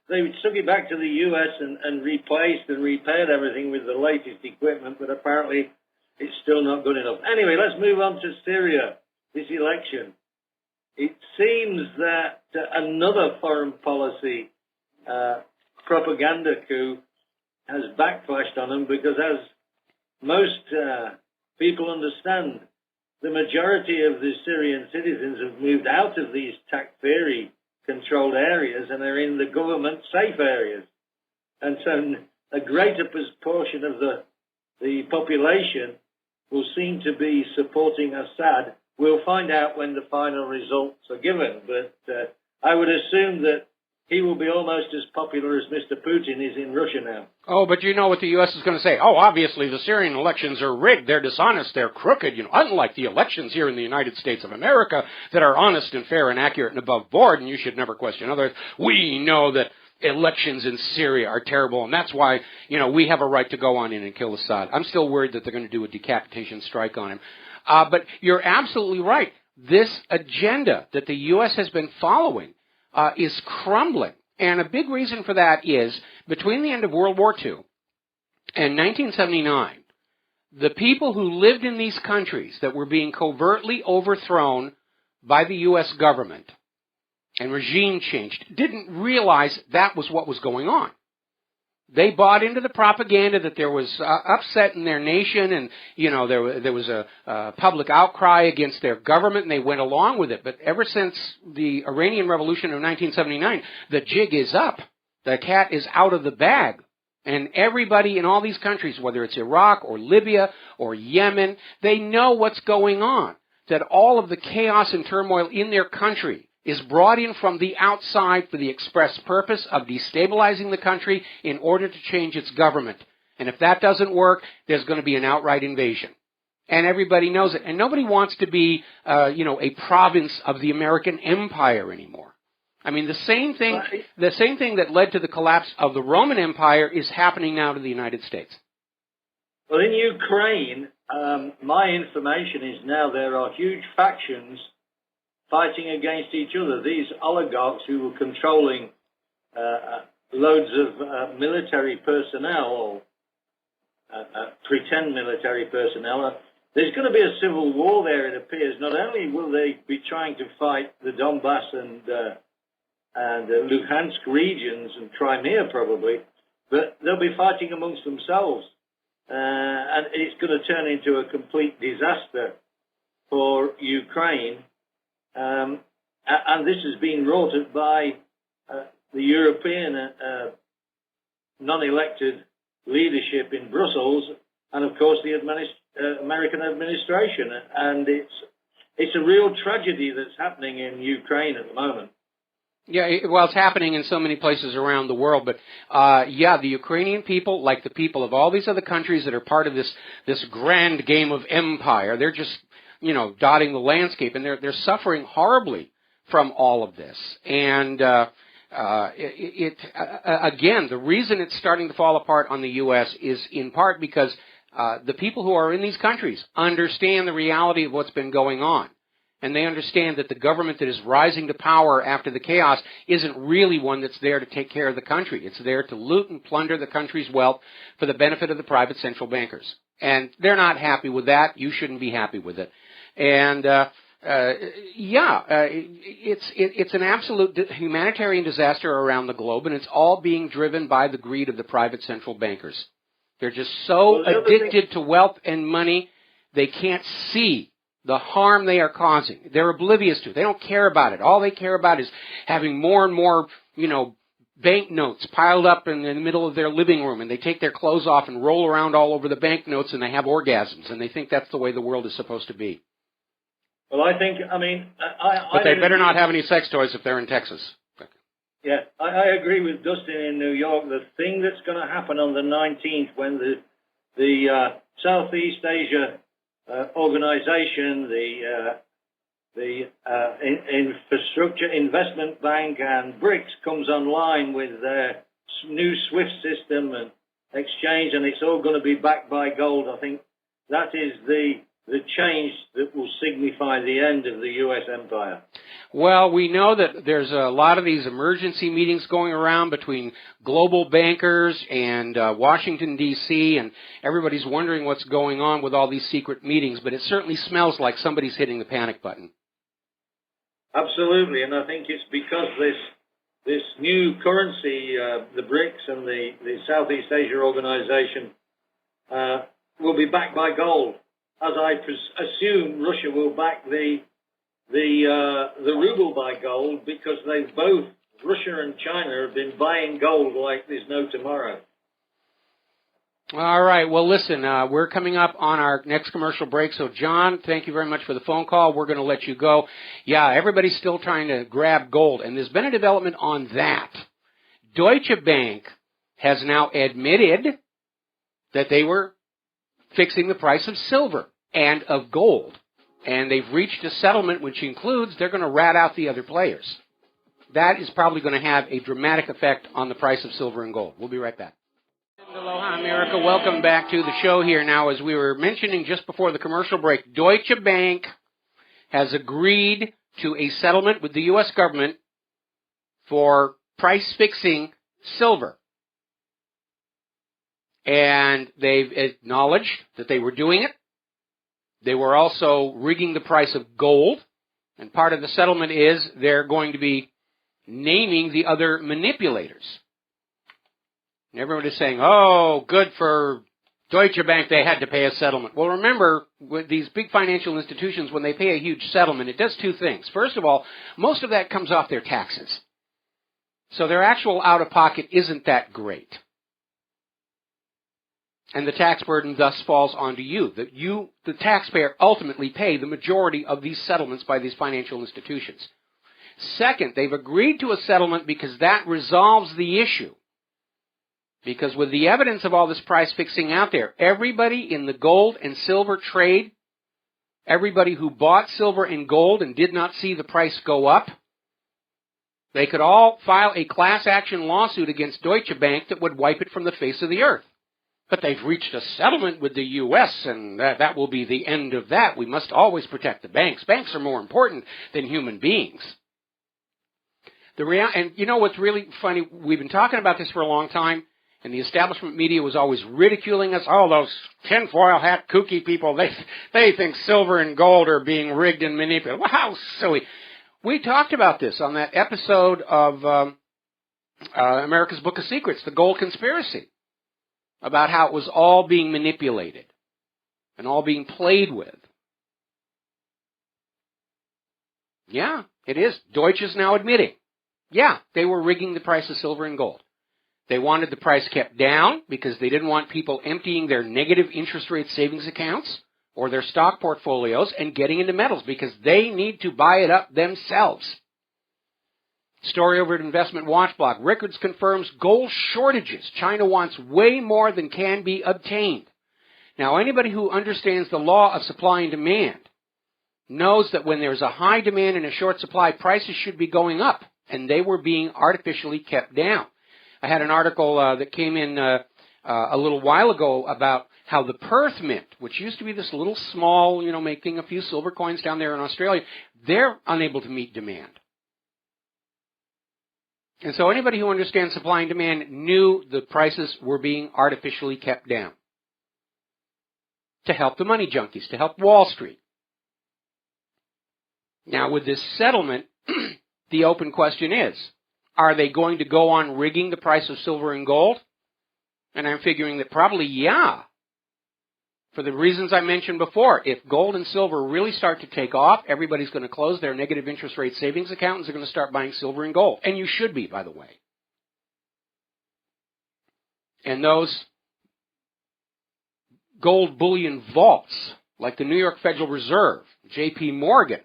they took it back to the U.S. and replaced and repaired everything with the latest equipment, but apparently it's still not good enough. Anyway, let's move on to Syria, this election. it seems that another foreign policy propaganda coup has backflashed on them, because as most people understand, the majority of the Syrian citizens have moved out of these Takfiri-controlled areas and are in the government-safe areas. And so a greater portion of the population will seem to be supporting Assad. We'll find out when the final results are given, but I would assume that he will be almost as popular as Mr. Putin is in Russia now. Oh, but you know what the U.S. is going to say. Oh, obviously the Syrian elections are rigged. They're dishonest. They're crooked. You know, unlike the elections here in the United States of America that are honest and fair and accurate and above board, and you should never question others. We know that elections in Syria are terrible, and that's why, you know, we have a right to go on in and kill Assad. I'm still worried that they're going to do a decapitation strike on him. But you're absolutely right. This agenda that the U.S. has been following is crumbling. And a big reason for that is, between the end of World War II and 1979, the people who lived in these countries that were being covertly overthrown by the U.S. government and regime changed didn't realize that was what was going on. They bought into the propaganda that there was upset in their nation, and you know there was a public outcry against their government, and they went along with it. But ever since the Iranian Revolution of 1979, the jig is up. The cat is out of the bag, and everybody in all these countries, whether it's Iraq or Libya or Yemen, they know what's going on. That all of the chaos and turmoil in their country is brought in from the outside for the express purpose of destabilizing the country in order to change its government. And if that doesn't work, there's going to be an outright invasion. And everybody knows it. And nobody wants to be, a province of the American empire anymore. I mean, the same thing that led to the collapse of the Roman Empire is happening now to the United States. Well, in Ukraine, my information is now there are huge factions fighting against each other. These oligarchs who were controlling loads of military personnel, or pretend military personnel. There's going to be a civil war there, it appears. Not only will they be trying to fight the Donbass and Luhansk regions and Crimea probably, but they'll be fighting amongst themselves. And it's going to turn into a complete disaster for Ukraine. And this has been wrought by the European non-elected leadership in Brussels, and of course the American administration. And it's a real tragedy that's happening in Ukraine at the moment. Yeah, well, it's happening in so many places around the world, but the Ukrainian people, like the people of all these other countries that are part of this grand game of empire, they're just, dotting the landscape, and they're suffering horribly from all of this. And again, the reason it's starting to fall apart on the U.S. is in part because the people who are in these countries understand the reality of what's been going on. And they understand that the government that is rising to power after the chaos isn't really one that's there to take care of the country. It's there to loot and plunder the country's wealth for the benefit of the private central bankers. And they're not happy with that. You shouldn't be happy with it. And it's an absolute humanitarian disaster around the globe, and it's all being driven by the greed of the private central bankers. They're just so addicted to wealth and money, they can't see the harm they are causing. They're oblivious to it. They don't care about it. All they care about is having more and more, banknotes piled up in the middle of their living room, and they take their clothes off and roll around all over the banknotes, and they have orgasms, and they think that's the way the world is supposed to be. Well, but they better not have any sex toys if they're in Texas. Yeah, I agree with Dustin in New York. The thing that's going to happen on the 19th, when the Southeast Asia organization, the Infrastructure Investment Bank and BRICS comes online with their new SWIFT system and exchange, and it's all going to be backed by gold. I think that is the change that will signify the end of the U.S. empire. Well, we know that there's a lot of these emergency meetings going around between global bankers and Washington, D.C., and everybody's wondering what's going on with all these secret meetings, but it certainly smells like somebody's hitting the panic button. Absolutely, and I think it's because this new currency, the BRICS and the Southeast Asia Organization, will be backed by gold. As I assume Russia will back the ruble by gold, because they've both, Russia and China, have been buying gold like there's no tomorrow. All right. Well, listen, we're coming up on our next commercial break. So, John, thank you very much for the phone call. We're going to let you go. Yeah, everybody's still trying to grab gold, and there's been a development on that. Deutsche Bank has now admitted that they were fixing the price of silver and of gold, and they've reached a settlement which includes they're going to rat out the other players. That is probably going to have a dramatic effect on the price of silver and gold. We'll be right back. Aloha, America. Welcome back to the show here. Now, as we were mentioning just before the commercial break, Deutsche Bank has agreed to a settlement with the U.S. government for price-fixing silver. And they've acknowledged that they were doing it. They were also rigging the price of gold. And part of the settlement is they're going to be naming the other manipulators. And everyone is saying, oh, good for Deutsche Bank, they had to pay a settlement. Well, remember, with these big financial institutions, when they pay a huge settlement, it does two things. First of all, most of that comes off their taxes. So their actual out-of-pocket isn't that great. And the tax burden thus falls onto you. That you, the taxpayer, ultimately pay the majority of these settlements by these financial institutions. Second, they've agreed to a settlement because that resolves the issue. Because with the evidence of all this price fixing out there, everybody in the gold and silver trade, everybody who bought silver and gold and did not see the price go up, they could all file a class action lawsuit against Deutsche Bank that would wipe it from the face of the earth. But they've reached a settlement with the U.S., and that will be the end of that. We must always protect the banks. Banks are more important than human beings. And you know what's really funny? We've been talking about this for a long time. And the establishment media was always ridiculing us. Oh, those tinfoil hat kooky people, they think silver and gold are being rigged and manipulated. Well, how silly. We talked about this on that episode of America's Book of Secrets, The Gold Conspiracy, about how it was all being manipulated and all being played with. Yeah, it is. Deutsche is now admitting. Yeah, they were rigging the price of silver and gold. They wanted the price kept down because they didn't want people emptying their negative interest rate savings accounts or their stock portfolios and getting into metals because they need to buy it up themselves. Story over at Investment Watchblock. Records confirms gold shortages. China wants way more than can be obtained. Now, anybody who understands the law of supply and demand knows that when there's a high demand and a short supply, prices should be going up, and they were being artificially kept down. I had an article that came in a little while ago about how the Perth Mint, which used to be this little small, making a few silver coins down there in Australia, they're unable to meet demand. And so anybody who understands supply and demand knew the prices were being artificially kept down to help the money junkies, to help Wall Street. Now, with this settlement, the open question is, are they going to go on rigging the price of silver and gold? And I'm figuring that probably, yeah. For the reasons I mentioned before, if gold and silver really start to take off, everybody's going to close their negative interest rate savings accounts and are going to start buying silver and gold. And you should be, by the way. And those gold bullion vaults, like the New York Federal Reserve, J.P. Morgan,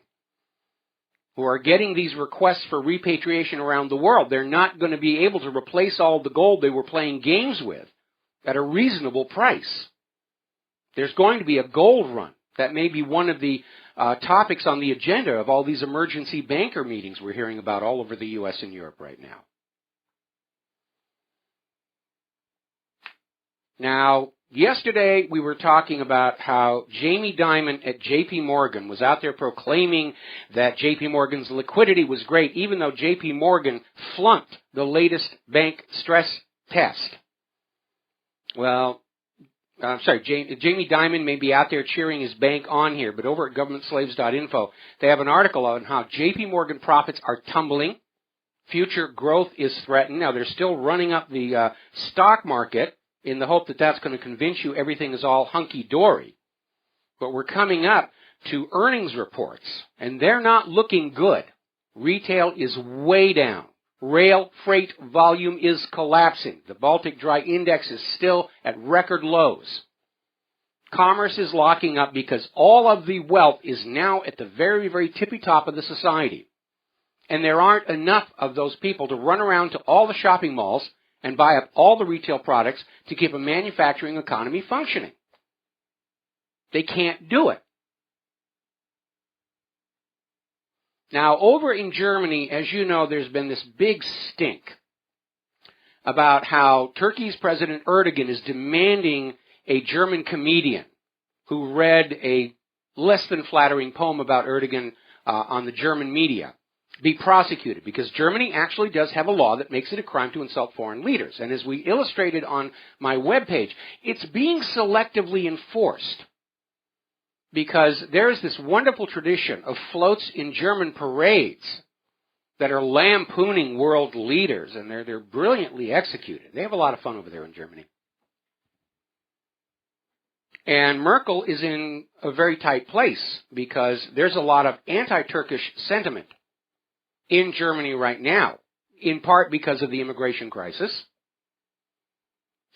who are getting these requests for repatriation around the world, they're not going to be able to replace all the gold they were playing games with at a reasonable price. There's going to be a gold run. That may be one of the topics on the agenda of all these emergency banker meetings we're hearing about all over the U.S. and Europe right now. Now, yesterday we were talking about how Jamie Dimon at J.P. Morgan was out there proclaiming that J.P. Morgan's liquidity was great, even though J.P. Morgan flunked the latest bank stress test. Well, Jamie Dimon may be out there cheering his bank on here, but over at governmentslaves.info, they have an article on how J.P. Morgan profits are tumbling. Future growth is threatened. Now, they're still running up the stock market in the hope that that's going to convince you everything is all hunky-dory. But we're coming up to earnings reports, and they're not looking good. Retail is way down. Rail freight volume is collapsing. The Baltic Dry Index is still at record lows. Commerce is locking up because all of the wealth is now at the very, very tippy top of the society. And there aren't enough of those people to run around to all the shopping malls and buy up all the retail products to keep a manufacturing economy functioning. They can't do it. Now, over in Germany, as you know, there's been this big stink about how Turkey's President Erdogan is demanding a German comedian who read a less than flattering poem about Erdogan on the German media be prosecuted, because Germany actually does have a law that makes it a crime to insult foreign leaders. And as we illustrated on my webpage, it's being selectively enforced, because there's this wonderful tradition of floats in German parades that are lampooning world leaders, and they're brilliantly executed. They have a lot of fun over there in Germany. And Merkel is in a very tight place, because there's a lot of anti-Turkish sentiment in Germany right now, in part because of the immigration crisis.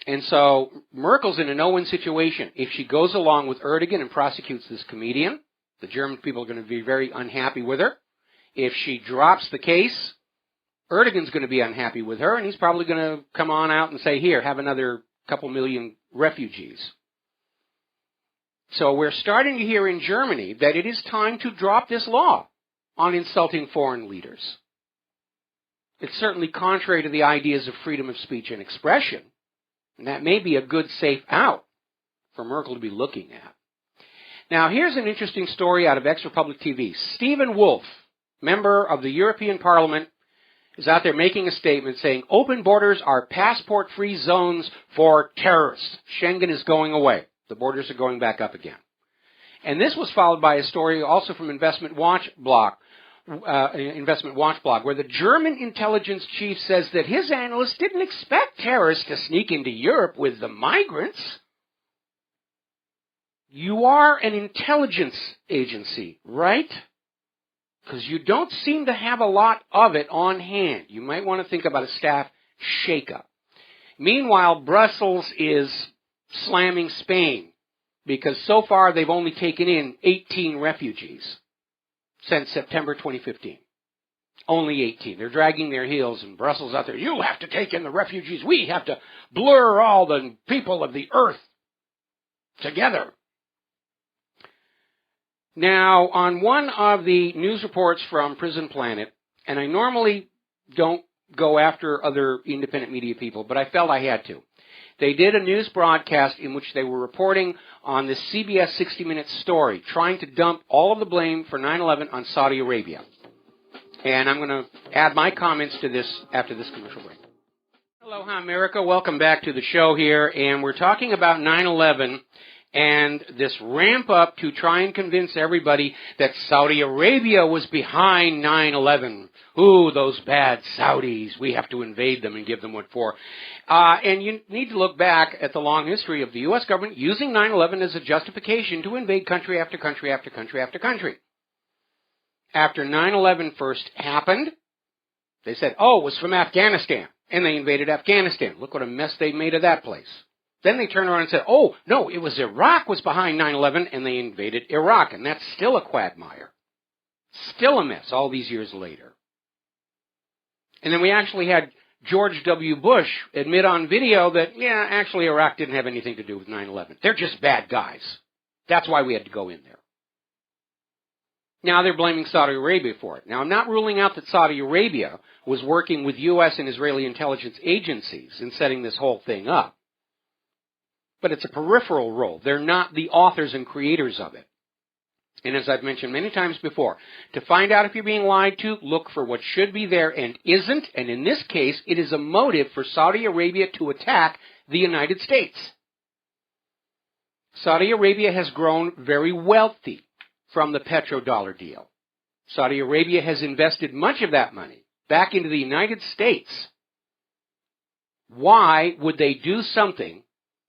And so Merkel's in a no-win situation. If she goes along with Erdogan and prosecutes this comedian, the German people are going to be very unhappy with her. If she drops the case, Erdogan's going to be unhappy with her, and he's probably going to come on out and say, here, have another couple million refugees. So we're starting to hear in Germany that it is time to drop this law on insulting foreign leaders. It's certainly contrary to the ideas of freedom of speech and expression, and that may be a good, safe out for Merkel to be looking at. Now, here's an interesting story out of ex-Republic TV. Stephen Wolf, member of the European Parliament, is out there making a statement saying, open borders are passport-free zones for terrorists. Schengen is going away. The borders are going back up again. And this was followed by a story also from Investment Watch blog, where the German intelligence chief says that his analysts didn't expect terrorists to sneak into Europe with the migrants. You are an intelligence agency, right? Because you don't seem to have a lot of it on hand. You might want to think about a staff shakeup. Meanwhile, Brussels is slamming Spain, because so far they've only taken in 18 refugees since September 2015. Only 18. They're dragging their heels, and Brussels out there, you have to take in the refugees. We have to blur all the people of the earth together. Now, on one of the news reports from Prison Planet, and I normally don't go after other independent media people, but I felt I had to. They did a news broadcast in which they were reporting on this CBS 60 Minutes story, trying to dump all of the blame for 9/11 on Saudi Arabia. And I'm going to add my comments to this after this commercial break. Aloha, America. Welcome back to the show here. And we're talking about 9/11 and this ramp up to try and convince everybody that Saudi Arabia was behind 9/11. Ooh, those bad Saudis. We have to invade them and give them what for. And you need to look back at the long history of the U.S. government using 9/11 as a justification to invade country after country after country after country. After 9/11 first happened, they said, oh, it was from Afghanistan. And they invaded Afghanistan. Look what a mess they made of that place. Then they turned around and said, oh, no, it was Iraq was behind 9/11, and they invaded Iraq. And that's still a quagmire. Still a mess all these years later. And then we actually had George W. Bush admit on video that, yeah, actually Iraq didn't have anything to do with 9/11. They're just bad guys. That's why we had to go in there. Now they're blaming Saudi Arabia for it. Now, I'm not ruling out that Saudi Arabia was working with U.S. and Israeli intelligence agencies in setting this whole thing up. But it's a peripheral role. They're not the authors and creators of it. And as I've mentioned many times before, to find out if you're being lied to, look for what should be there and isn't. And in this case, it is a motive for Saudi Arabia to attack the United States. Saudi Arabia has grown very wealthy from the petrodollar deal. Saudi Arabia has invested much of that money back into the United States. Why would they do something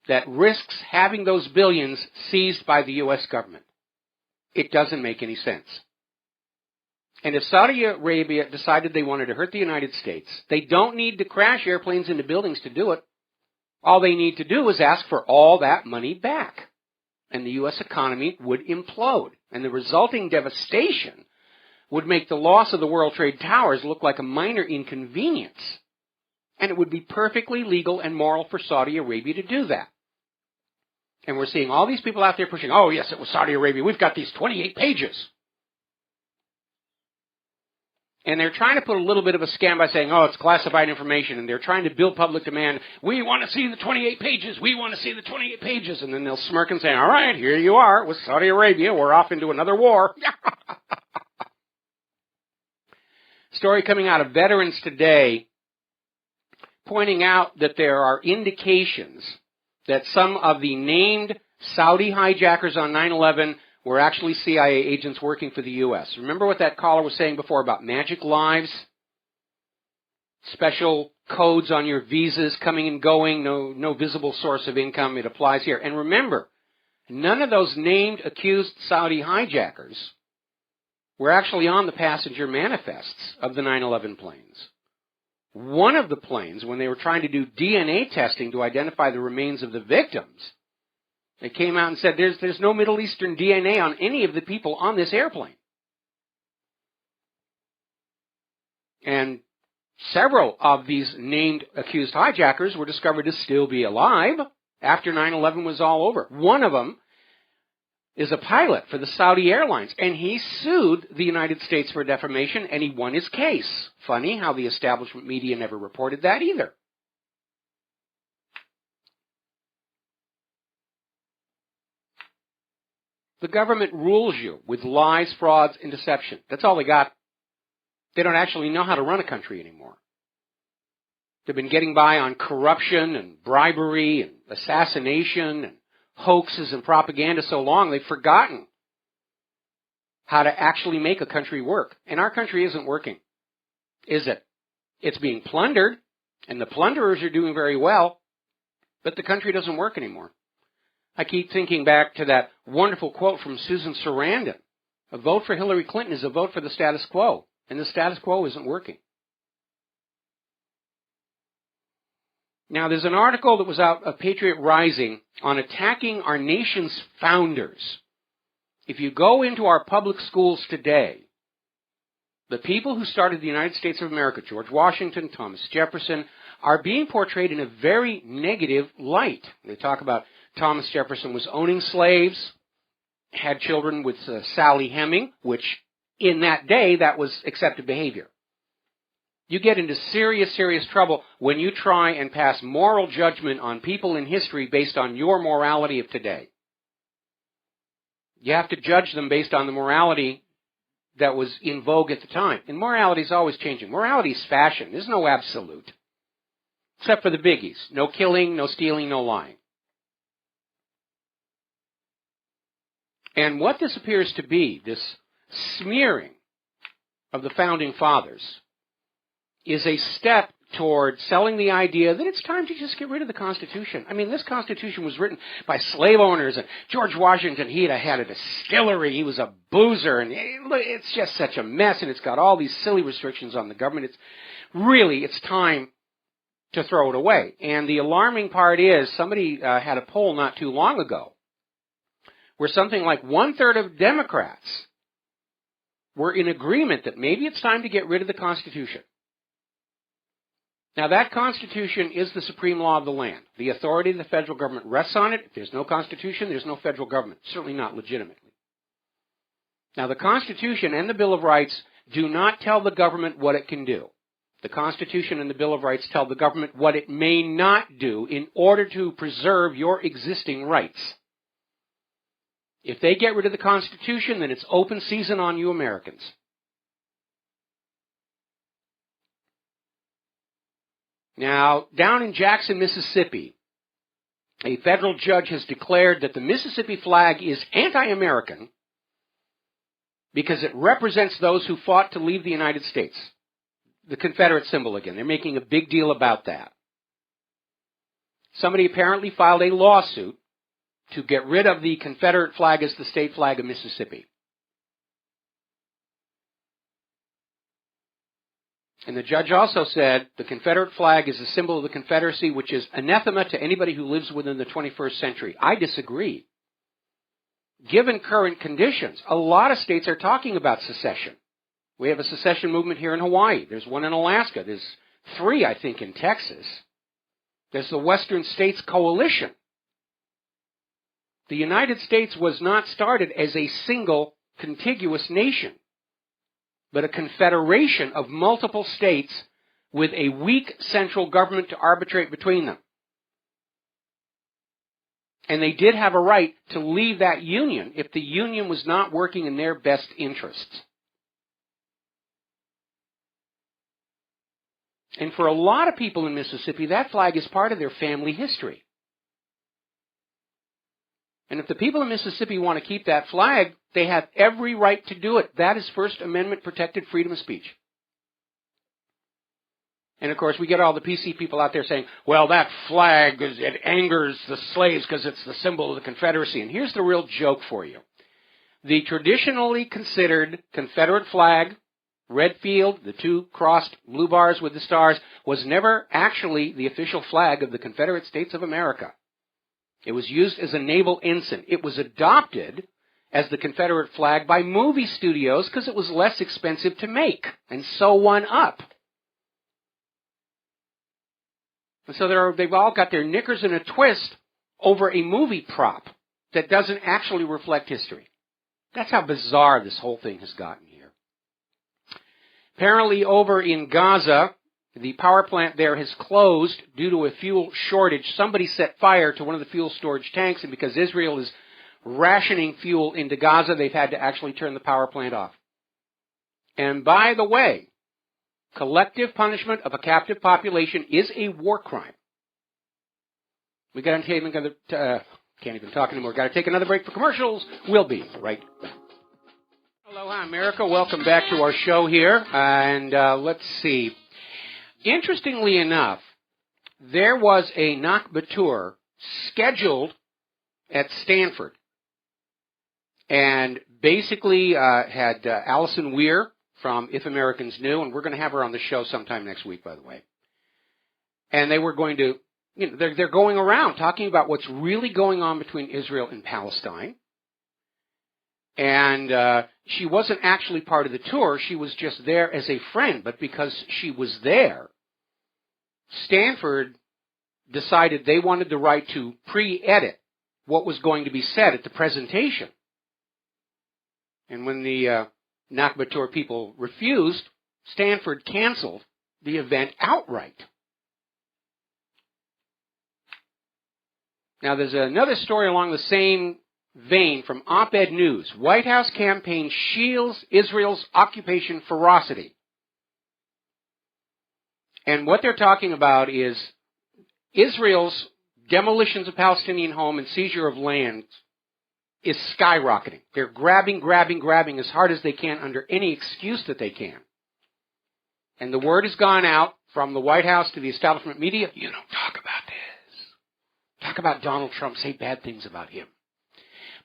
that risks having those billions seized by the U.S. government? It doesn't make any sense. And if Saudi Arabia decided they wanted to hurt the United States, they don't need to crash airplanes into buildings to do it. All they need to do is ask for all that money back. And the U.S. economy would implode. And the resulting devastation would make the loss of the World Trade Towers look like a minor inconvenience. And it would be perfectly legal and moral for Saudi Arabia to do that. And we're seeing all these people out there pushing, oh, yes, it was Saudi Arabia. We've got these 28 pages. And they're trying to put a little bit of a scam by saying, oh, it's classified information. And they're trying to build public demand. We want to see the 28 pages. We want to see the 28 pages. And then they'll smirk and say, all right, here you are with Saudi Arabia. We're off into another war. Story coming out of Veterans Today pointing out that there are indications that some of the named Saudi hijackers on 9/11 were actually CIA agents working for the U.S. Remember what that caller was saying before about magic lives? Special codes on your visas coming and going, no visible source of income. It applies here. And remember, none of those named accused Saudi hijackers were actually on the passenger manifests of the 9/11 planes. One of the planes, when they were trying to do DNA testing to identify the remains of the victims, they came out and said there's no Middle Eastern DNA on any of the people on this airplane. And several of these named accused hijackers were discovered to still be alive after 9/11 was all over. One of them is a pilot for the Saudi Airlines, and he sued the United States for defamation, and he won his case. Funny how the establishment media never reported that either. The government rules you with lies, frauds, and deception. That's all they got. They don't actually know how to run a country anymore. They've been getting by on corruption and bribery and assassination and hoaxes and propaganda so long they've forgotten how to actually make a country work. And our country isn't working, is it? It's being plundered, and the plunderers are doing very well, but the country doesn't work anymore. I keep thinking back to that wonderful quote from Susan Sarandon. A vote for Hillary Clinton is a vote for the status quo, and the status quo isn't working. Now, there's an article that was out of Patriot Rising on attacking our nation's founders. If you go into our public schools today, the people who started the United States of America, George Washington, Thomas Jefferson, are being portrayed in a very negative light. They talk about Thomas Jefferson was owning slaves, had children with Sally Heming, which in that day, that was accepted behavior. You get into serious, serious trouble when you try and pass moral judgment on people in history based on your morality of today. You have to judge them based on the morality that was in vogue at the time. And morality is always changing. Morality is fashion. There's no absolute. Except for the biggies. No killing, no stealing, no lying. And what this appears to be, this smearing of the Founding Fathers, is a step toward selling the idea that it's time to just get rid of the Constitution. I mean, this Constitution was written by slave owners, and George Washington, he had a distillery, he was a boozer, and it's just such a mess, and it's got all these silly restrictions on the government. It's time to throw it away. And the alarming part is, somebody had a poll not too long ago, where something like 1/3 of Democrats were in agreement that maybe it's time to get rid of the Constitution. Now, that Constitution is the supreme law of the land. The authority of the federal government rests on it. If there's no Constitution, there's no federal government, certainly not legitimately. Now, the Constitution and the Bill of Rights do not tell the government what it can do. The Constitution and the Bill of Rights tell the government what it may not do in order to preserve your existing rights. If they get rid of the Constitution, then it's open season on you Americans. Now, down in Jackson, Mississippi, a federal judge has declared that the Mississippi flag is anti-American because it represents those who fought to leave the United States. The Confederate symbol again. They're making a big deal about that. Somebody apparently filed a lawsuit to get rid of the Confederate flag as the state flag of Mississippi. And the judge also said the Confederate flag is a symbol of the Confederacy, which is anathema to anybody who lives within the 21st century. I disagree. Given current conditions, a lot of states are talking about secession. We have a secession movement here in Hawaii. There's one in Alaska. There's 3, I think, in Texas. There's the Western States Coalition. The United States was not started as a single contiguous nation, but a confederation of multiple states with a weak central government to arbitrate between them. And they did have a right to leave that union if the union was not working in their best interests. And for a lot of people in Mississippi, that flag is part of their family history. And if the people of Mississippi want to keep that flag, they have every right to do it. That is First Amendment protected freedom of speech. And of course, we get all the PC people out there saying, well, that flag, it angers the slaves because it's the symbol of the Confederacy. And here's the real joke for you. The traditionally considered Confederate flag, red field, the 2 crossed blue bars with the stars, was never actually the official flag of the Confederate States of America. It was used as a naval ensign. It was adopted as the Confederate flag by movie studios because it was less expensive to make, and so one up. And so they've all got their knickers in a twist over a movie prop that doesn't actually reflect history. That's how bizarre this whole thing has gotten here. Apparently over in Gaza, the power plant there has closed due to a fuel shortage. Somebody set fire to one of the fuel storage tanks, and because Israel is rationing fuel into Gaza, they've had to actually turn the power plant off. And by the way, collective punishment of a captive population is a war crime. We got to can't even talk anymore. Got to take another break for commercials. We'll be right back. Aloha, America. Welcome back to our show here. And let's see. Interestingly enough, there was a Nakba tour scheduled at Stanford, and basically had Allison Weir from If Americans Knew, and we're going to have her on the show sometime next week, by the way. And they were going to, they're going around talking about what's really going on between Israel and Palestine. And she wasn't actually part of the tour. She was just there as a friend. But because she was there, Stanford decided they wanted the right to pre-edit what was going to be said at the presentation. And when the Nakba tour people refused, Stanford canceled the event outright. Now, there's another story along the same vein from Op-Ed News. White House campaign shields Israel's occupation ferocity. And what they're talking about is Israel's demolitions of Palestinian home and seizure of land is skyrocketing. They're grabbing as hard as they can under any excuse that they can. And the word has gone out from the White House to the establishment media, you don't talk about this. Talk about Donald Trump, say bad things about him.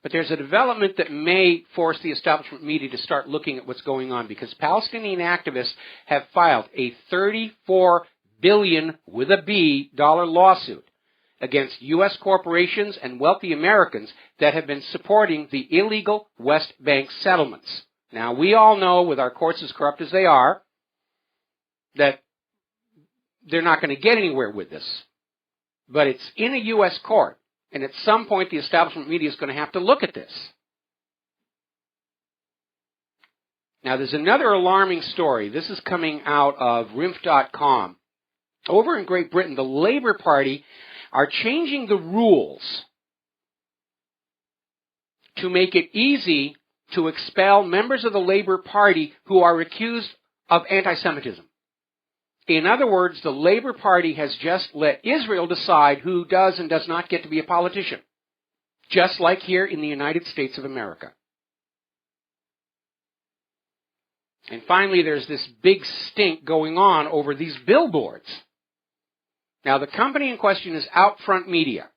But there's a development that may force the establishment media to start looking at what's going on, because Palestinian activists have filed a $34 billion with a B dollar lawsuit against U.S. corporations and wealthy Americans that have been supporting the illegal West Bank settlements. Now, we all know, with our courts as corrupt as they are, that they're not going to get anywhere with this. But it's in a U.S. court. And at some point, the establishment media is going to have to look at this. Now, there's another alarming story. This is coming out of RINF.com. Over in Great Britain, the Labour Party are changing the rules to make it easy to expel members of the Labour Party who are accused of anti-Semitism. In other words, the Labor Party has just let Israel decide who does and does not get to be a politician, just like here in the United States of America. And finally, there's this big stink going on over these billboards. Now, the company in question is Outfront Media.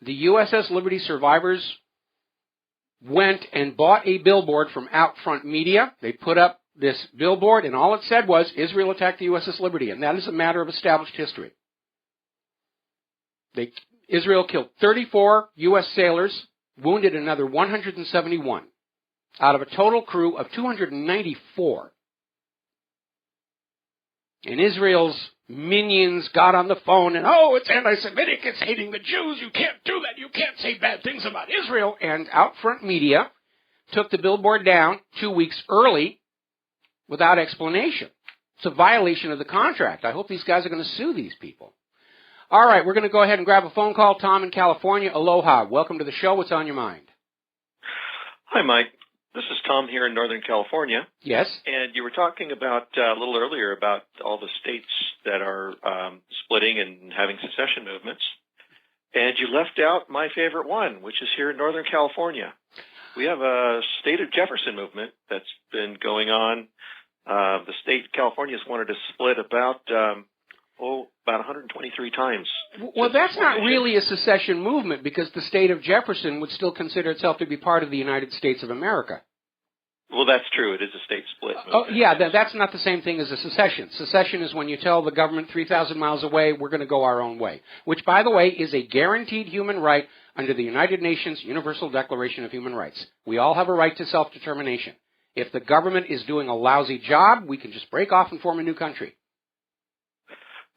The USS Liberty survivors went and bought a billboard from Outfront Media. They put up this billboard, and all it said was, Israel attacked the USS Liberty, and that is a matter of established history. Israel killed 34 U.S. sailors, wounded another 171, out of a total crew of 294. And Israel's minions got on the phone and, oh, it's anti-Semitic, it's hating the Jews, you can't do that, you can't say bad things about Israel. And Outfront Media took the billboard down 2 weeks early without explanation. It's a violation of the contract. I hope these guys are going to sue these people. All right, we're going to go ahead and grab a phone call. Tom in California, aloha. Welcome to the show. What's on your mind? Hi, Mike. This is Tom here in Northern California. Yes. And you were talking about a little earlier about all the states that are splitting and having secession movements. And you left out my favorite one, which is here in Northern California. We have a state of Jefferson movement that's been going on. The state of California has wanted to split about 123 times. Well, that's not really a secession movement because the state of Jefferson would still consider itself to be part of the United States of America. Well, that's true. It is a state split movement. Oh, yeah, that's not the same thing as a secession. Secession is when you tell the government 3,000 miles away, we're going to go our own way, which, by the way, is a guaranteed human right under the United Nations Universal Declaration of Human Rights. We all have a right to self-determination. If the government is doing a lousy job, we can just break off and form a new country.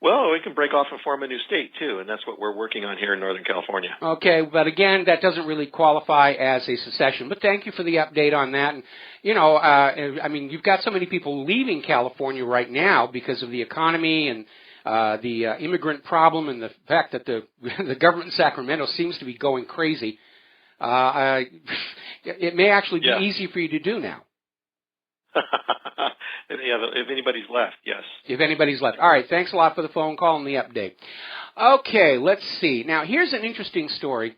Well, we can break off and form a new state, too, and that's what we're working on here in Northern California. Okay, but again, that doesn't really qualify as a secession. But thank you for the update on that. And, you know, I mean, you've got so many people leaving California right now because of the economy and the immigrant problem and the fact that the government in Sacramento seems to be going crazy. It may actually be easy for you to do now. If anybody's left, yes. If anybody's left. All right, thanks a lot for the phone call and the update. Okay, let's see. Now, here's an interesting story.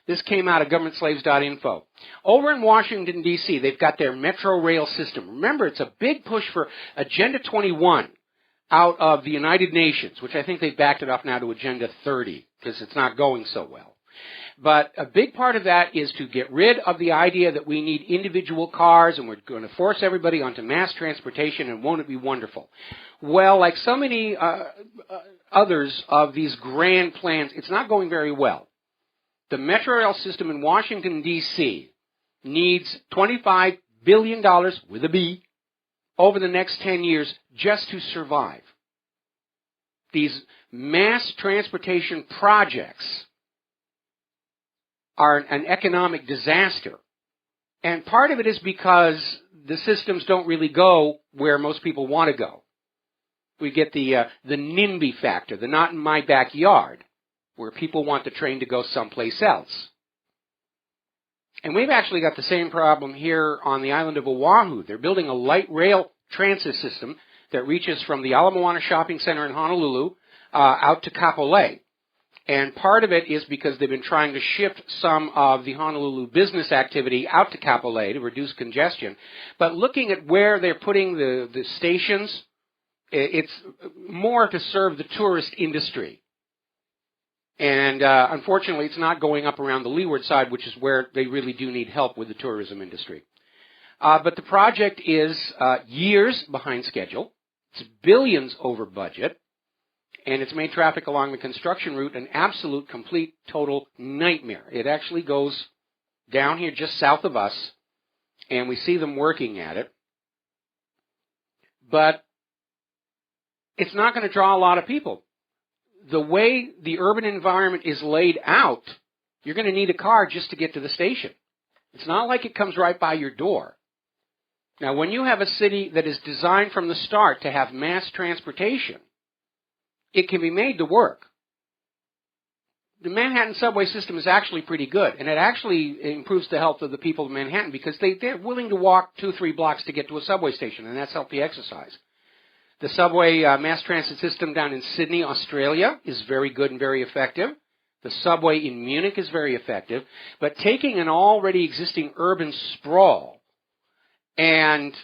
This came out of governmentslaves.info. Over in Washington, D.C., they've got their Metro Rail system. Remember, it's a big push for Agenda 21 out of the United Nations, which I think they've backed it off now to Agenda 30 because it's not going so well. But a big part of that is to get rid of the idea that we need individual cars and we're going to force everybody onto mass transportation, and won't it be wonderful? Well, like so many others of these grand plans, it's not going very well. The Metro Rail system in Washington, D.C. needs $25 billion, with a B, over the next 10 years just to survive. These mass transportation projects are an economic disaster. And part of it is because the systems don't really go where most people want to go. We get the NIMBY factor, the not in my backyard, where people want the train to go someplace else. And we've actually got the same problem here on the island of Oahu. They're building a light rail transit system that reaches from the Ala Moana Shopping Center in Honolulu out to Kapolei. And part of it is because they've been trying to shift some of the Honolulu business activity out to Kapolei to reduce congestion. But looking at where they're putting the stations, it's more to serve the tourist industry. And unfortunately, it's not going up around the leeward side, which is where they really do need help with the tourism industry. But the project is years behind schedule. It's billions over budget. And it's made traffic along the construction route an absolute, complete, total nightmare. It actually goes down here just south of us, and we see them working at it. But it's not going to draw a lot of people. The way the urban environment is laid out, you're going to need a car just to get to the station. It's not like it comes right by your door. Now, when you have a city that is designed from the start to have mass transportation, it can be made to work. The Manhattan subway system is actually pretty good, and it actually improves the health of the people of Manhattan because they're willing to walk 2-3 blocks to get to a subway station, and that's healthy exercise. The subway mass transit system down in Sydney, Australia is very good and very effective. The subway in Munich is very effective. But taking an already existing urban sprawl and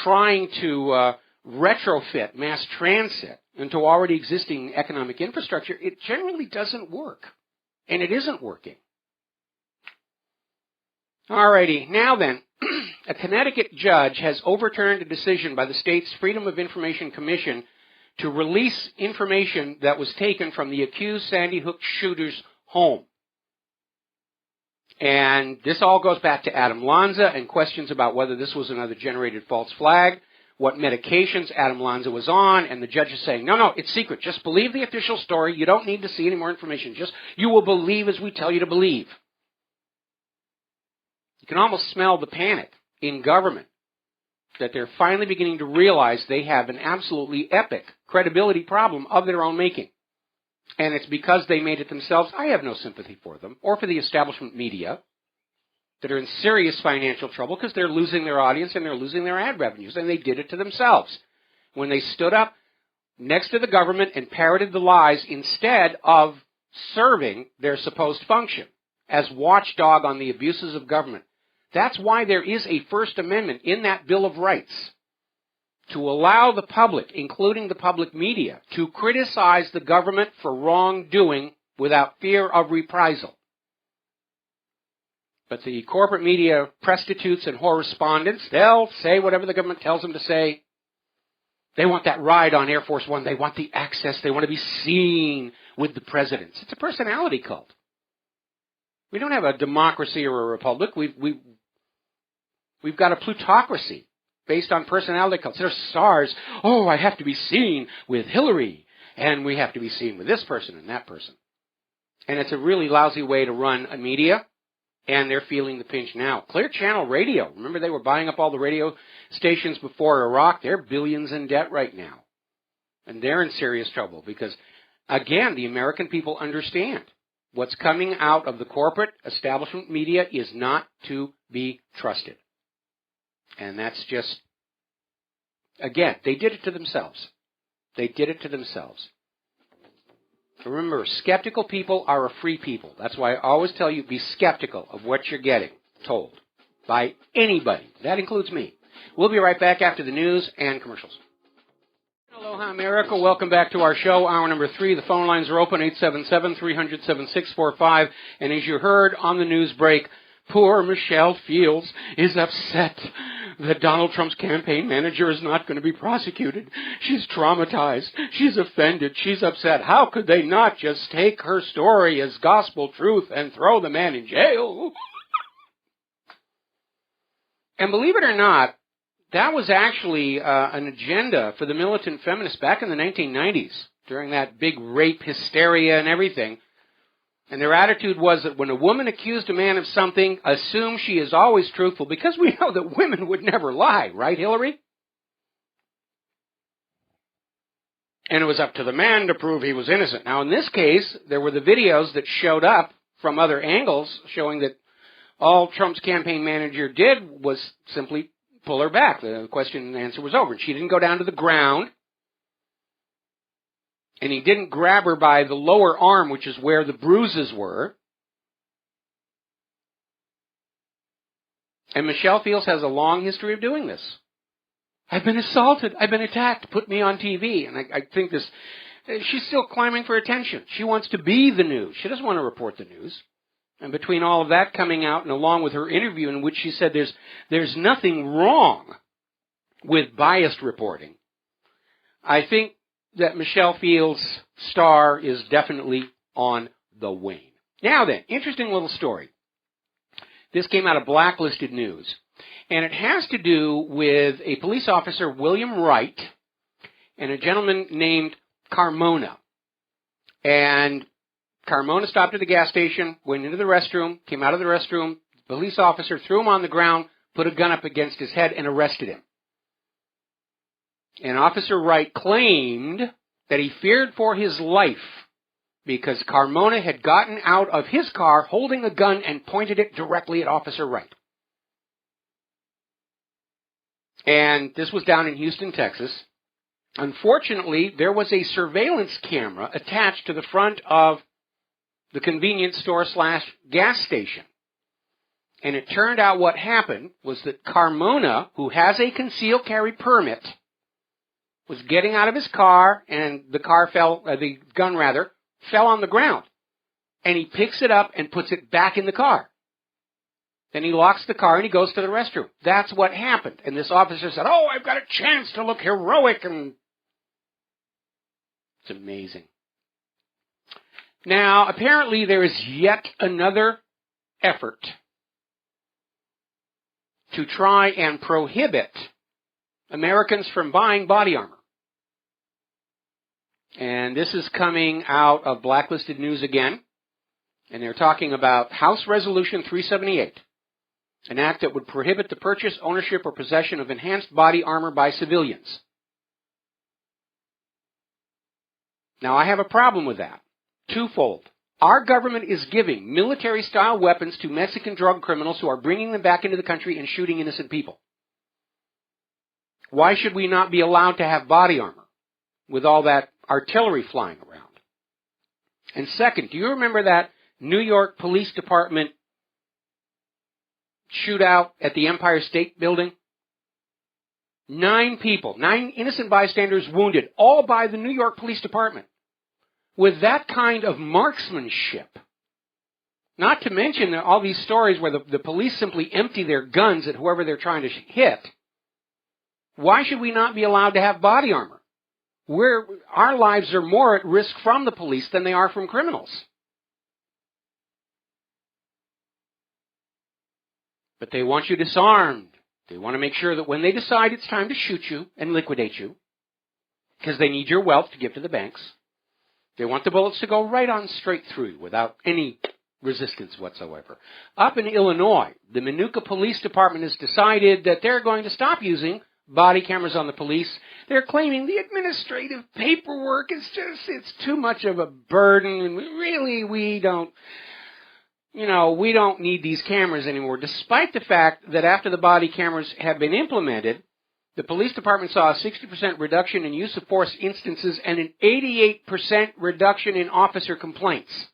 trying to retrofit mass transit into already existing economic infrastructure, it generally doesn't work. And it isn't working. Alrighty, now then, a Connecticut judge has overturned a decision by the state's Freedom of Information Commission to release information that was taken from the accused Sandy Hook shooter's home. And this all goes back to Adam Lanza and questions about whether this was another generated false flag, what medications Adam Lanza was on, and the judge is saying, no, it's secret. Just believe the official story. You don't need to see any more information. Just, you will believe as we tell you to believe. You can almost smell the panic in government that they're finally beginning to realize they have an absolutely epic credibility problem of their own making. And it's because they made it themselves. I have no sympathy for them, or for the establishment media, that are in serious financial trouble because they're losing their audience and they're losing their ad revenues, and they did it to themselves when they stood up next to the government and parroted the lies instead of serving their supposed function as watchdog on the abuses of government. That's why there is a First Amendment in that Bill of Rights, to allow the public, including the public media, to criticize the government for wrongdoing without fear of reprisal. But the corporate media prostitutes and correspondents, they'll say whatever the government tells them to say. They want that ride on Air Force One. They want the access. They want to be seen with the presidents. It's a personality cult. We don't have a democracy or a republic. We've got a plutocracy based on personality cults. They're stars. Oh, I have to be seen with Hillary, and we have to be seen with this person and that person. And it's a really lousy way to run a media. And they're feeling the pinch now. Clear Channel Radio. Remember, they were buying up all the radio stations before Iraq. They're billions in debt right now. And they're in serious trouble because, again, the American people understand what's coming out of the corporate establishment media is not to be trusted. And that's just, again, they did it to themselves. They did it to themselves. Remember, skeptical people are a free people. That's why I always tell you, be skeptical of what you're getting told by anybody. That includes me. We'll be right back after the news and commercials. Aloha, America. Welcome back to our show, hour number 3. The phone lines are open, 877-300-7645. And as you heard on the news break, poor Michelle Fields is upset that Donald Trump's campaign manager is not going to be prosecuted. She's traumatized. She's offended. She's upset. How could they not just take her story as gospel truth and throw the man in jail? And believe it or not, that was actually an agenda for the militant feminists back in the 1990s, during that big rape hysteria and everything. And their attitude was that when a woman accused a man of something, assume she is always truthful, because we know that women would never lie, right, Hillary? And it was up to the man to prove he was innocent. Now, in this case, there were the videos that showed up from other angles showing that all Trump's campaign manager did was simply pull her back. The question and answer was over. And she didn't go down to the ground. And he didn't grab her by the lower arm, which is where the bruises were. And Michelle Fields has a long history of doing this. I've been assaulted. I've been attacked. Put me on TV. And I think this, she's still climbing for attention. She wants to be the news. She doesn't want to report the news. And between all of that coming out and along with her interview in which she said there's nothing wrong with biased reporting, I think that Michelle Fields' star is definitely on the wane. Now then, interesting little story. This came out of Blacklisted News, and it has to do with a police officer, William Wright, and a gentleman named Carmona. And Carmona stopped at the gas station, went into the restroom, came out of the restroom. The police officer threw him on the ground, put a gun up against his head, and arrested him. And Officer Wright claimed that he feared for his life because Carmona had gotten out of his car holding a gun and pointed it directly at Officer Wright. And this was down in Houston, Texas. Unfortunately, there was a surveillance camera attached to the front of the convenience store / gas station. And it turned out what happened was that Carmona, who has a concealed carry permit, was getting out of his car, and the gun fell on the ground. And he picks it up and puts it back in the car. Then he locks the car and he goes to the restroom. That's what happened. And this officer said, "Oh, I've got a chance to look heroic." And it's amazing. Now, apparently there is yet another effort to try and prohibit Americans from buying body armor. And this is coming out of Blacklisted News again. And they're talking about House Resolution 378, an act that would prohibit the purchase, ownership, or possession of enhanced body armor by civilians. Now, I have a problem with that. Twofold. Our government is giving military-style weapons to Mexican drug criminals who are bringing them back into the country and shooting innocent people. Why should we not be allowed to have body armor with all that artillery flying around? And second, do you remember that New York Police Department shootout at the Empire State Building? 9 people, 9 innocent bystanders wounded, all by the New York Police Department. With that kind of marksmanship, not to mention all these stories where the police simply empty their guns at whoever they're trying to hit, why should we not be allowed to have body armor? Our lives are more at risk from the police than they are from criminals. But they want you disarmed. They want to make sure that when they decide it's time to shoot you and liquidate you, because they need your wealth to give to the banks, they want the bullets to go right on straight through you without any resistance whatsoever. Up in Illinois, the Minooka Police Department has decided that they're going to stop using body cameras on the police. They're claiming the administrative paperwork is it's too much of a burden, and really we don't need these cameras anymore, despite the fact that after the body cameras have been implemented, the police department saw a 60% reduction in use of force instances and an 88% reduction in officer complaints.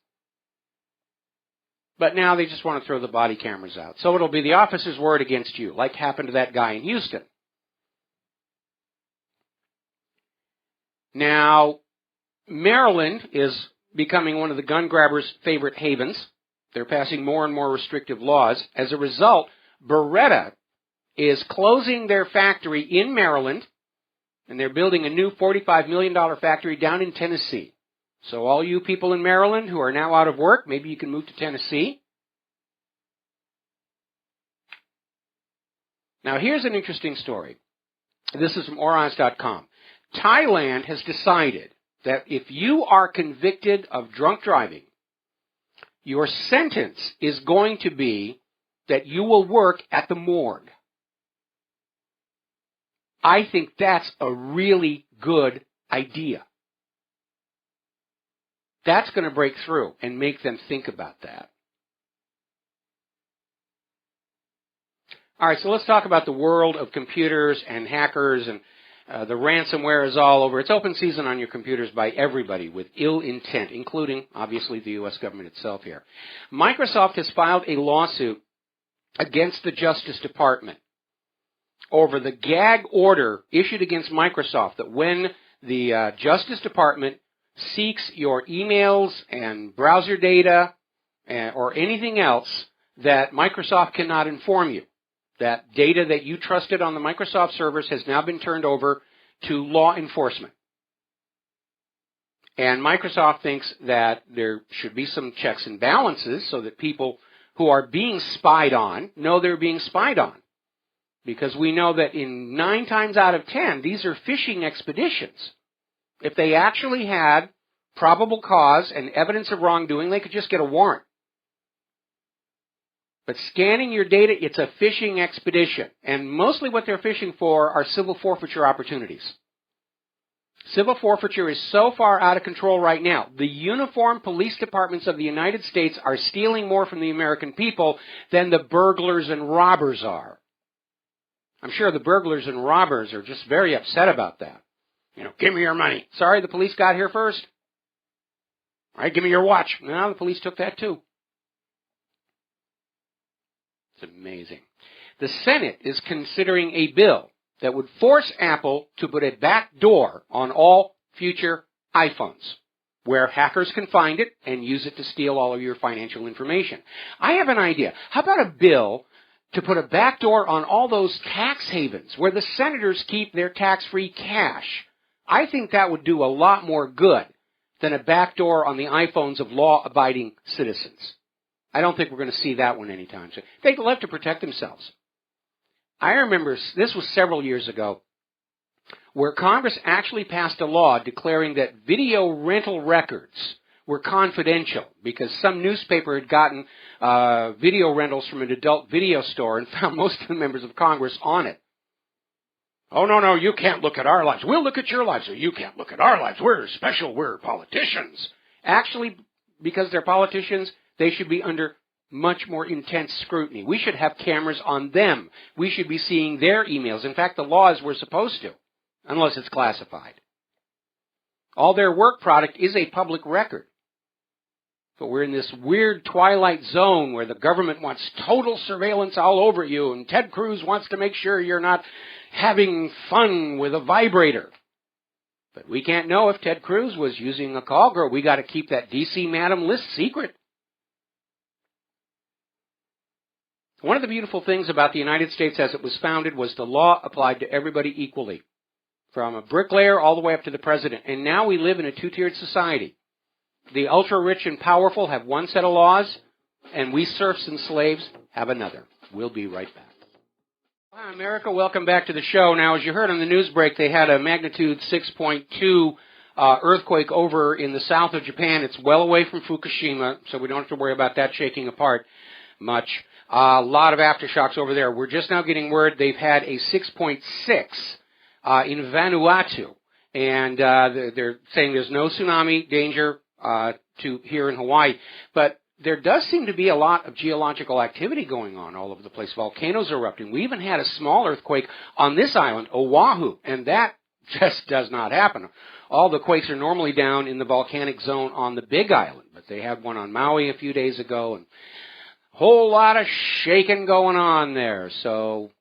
But now they just want to throw the body cameras out. So it'll be the officer's word against you, like happened to that guy in Houston. Now, Maryland is becoming one of the gun grabbers' favorite havens. They're passing more and more restrictive laws. As a result, Beretta is closing their factory in Maryland, and they're building a new $45 million factory down in Tennessee. So all you people in Maryland who are now out of work, maybe you can move to Tennessee. Now here's an interesting story. This is from Orons.com. Thailand has decided that if you are convicted of drunk driving, your sentence is going to be that you will work at the morgue. I think that's a really good idea. That's going to break through and make them think about that. All right, so let's talk about the world of computers and hackers, and the ransomware is all over. It's open season on your computers by everybody with ill intent, including, obviously, the U.S. government itself here. Microsoft has filed a lawsuit against the Justice Department over the gag order issued against Microsoft that when the Justice Department seeks your emails and browser data or anything else that Microsoft cannot inform you. That data that you trusted on the Microsoft servers has now been turned over to law enforcement. And Microsoft thinks that there should be some checks and balances so that people who are being spied on know they're being spied on. Because we know that in 9 times out of 10, these are phishing expeditions. If they actually had probable cause and evidence of wrongdoing, they could just get a warrant. But scanning your data, it's a phishing expedition. And mostly what they're phishing for are civil forfeiture opportunities. Civil forfeiture is so far out of control right now. The uniformed police departments of the United States are stealing more from the American people than the burglars and robbers are. I'm sure the burglars and robbers are just very upset about that. Give me your money. Sorry, the police got here first. All right, give me your watch. No, the police took that too. It's amazing. The Senate is considering a bill that would force Apple to put a back door on all future iPhones, where hackers can find it and use it to steal all of your financial information. I have an idea. How about a bill to put a back door on all those tax havens where the senators keep their tax-free cash? I think that would do a lot more good than a back door on the iPhones of law-abiding citizens. I don't think we're going to see that one anytime soon. They'll have to protect themselves. I remember, this was several years ago, where Congress actually passed a law declaring that video rental records were confidential because some newspaper had gotten video rentals from an adult video store and found most of the members of Congress on it. Oh, no, you can't look at our lives. We'll look at your lives. So you can't look at our lives. We're special. We're politicians. Actually, because they're politicians, they should be under much more intense scrutiny. We should have cameras on them. We should be seeing their emails. In fact, the law is we're supposed to, unless it's classified. All their work product is a public record. But we're in this weird twilight zone where the government wants total surveillance all over you, and Ted Cruz wants to make sure you're not having fun with a vibrator. But we can't know if Ted Cruz was using a call girl. We got to keep that D.C. Madam list secret. One of the beautiful things about the United States as it was founded was the law applied to everybody equally, from a bricklayer all the way up to the president. And now we live in a two-tiered society. The ultra-rich and powerful have one set of laws, and we serfs and slaves have another. We'll be right back. Hi, America. Welcome back to the show. Now, as you heard on the news break, they had a magnitude 6.2 earthquake over in the south of Japan. It's well away from Fukushima, so we don't have to worry about that shaking apart much. A lot of aftershocks over there. We're just now getting word they've had a 6.6 in Vanuatu, and they're saying there's no tsunami danger to here in Hawaii. But there does seem to be a lot of geological activity going on all over the place. Volcanoes erupting. We even had a small earthquake on this island, Oahu, and that just does not happen. All the quakes are normally down in the volcanic zone on the Big Island, but they had one on Maui a few days ago, and whole lot of shaking going on there. So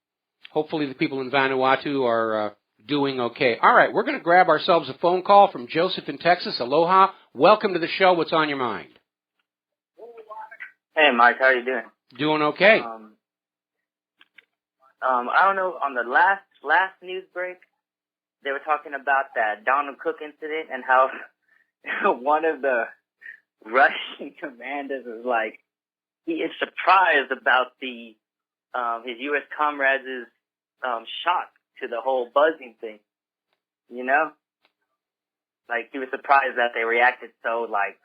hopefully the people in Vanuatu are doing okay. All right, we're going to grab ourselves a phone call from Joseph in Texas. Aloha. Welcome to the show. What's on your mind? Hey, Mike. How are you doing? Doing okay. I don't know, on the last news break, they were talking about that Donald Cook incident and how one of the Russian commanders was like, he is surprised about the his U.S. comrades' shock to the whole buzzing thing. You know? Like, he was surprised that they reacted so, like,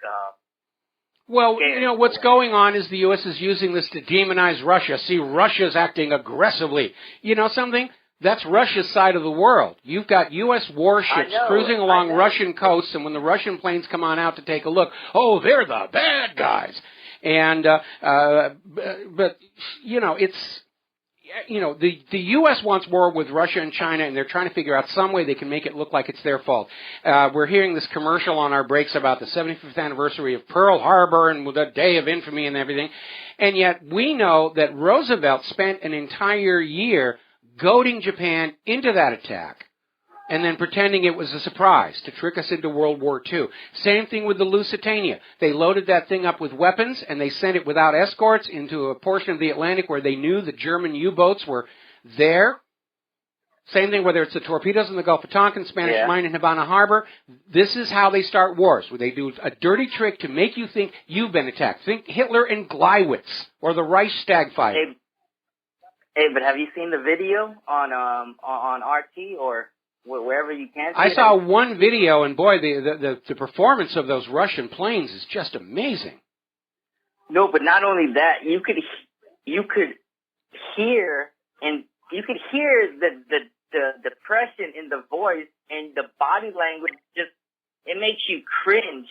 well, scared. you know, what's going on is the U.S. is using this to demonize Russia. See, Russia's acting aggressively. You know something? That's Russia's side of the world. You've got U.S. warships cruising along Russian coasts, and when the Russian planes come on out to take a look, oh, they're the bad guys. And, but, you know, it's, you know, the U.S. wants war with Russia and China, and they're trying to figure out some way they can make it look like it's their fault. We're hearing this commercial on our breaks about the 75th anniversary of Pearl Harbor and the Day of Infamy and everything, and yet we know that Roosevelt spent an entire year goading Japan into that attack and then pretending it was a surprise to trick us into World War II. Same thing with the Lusitania. They loaded that thing up with weapons, and they sent it without escorts into a portion of the Atlantic where they knew the German U-boats were there. Same thing whether it's the torpedoes in the Gulf of Tonkin, Spanish mine in Havana Harbor. This is how they start wars, where they do a dirty trick to make you think you've been attacked. Think Hitler and Gleiwitz or the Reichstag fighting. Hey, but have you seen the video on RT or wherever you can see I saw one video, and boy, the performance of those Russian planes is just amazing. No, but not only that, you could hear the depression in the voice and the body language. Just it makes you cringe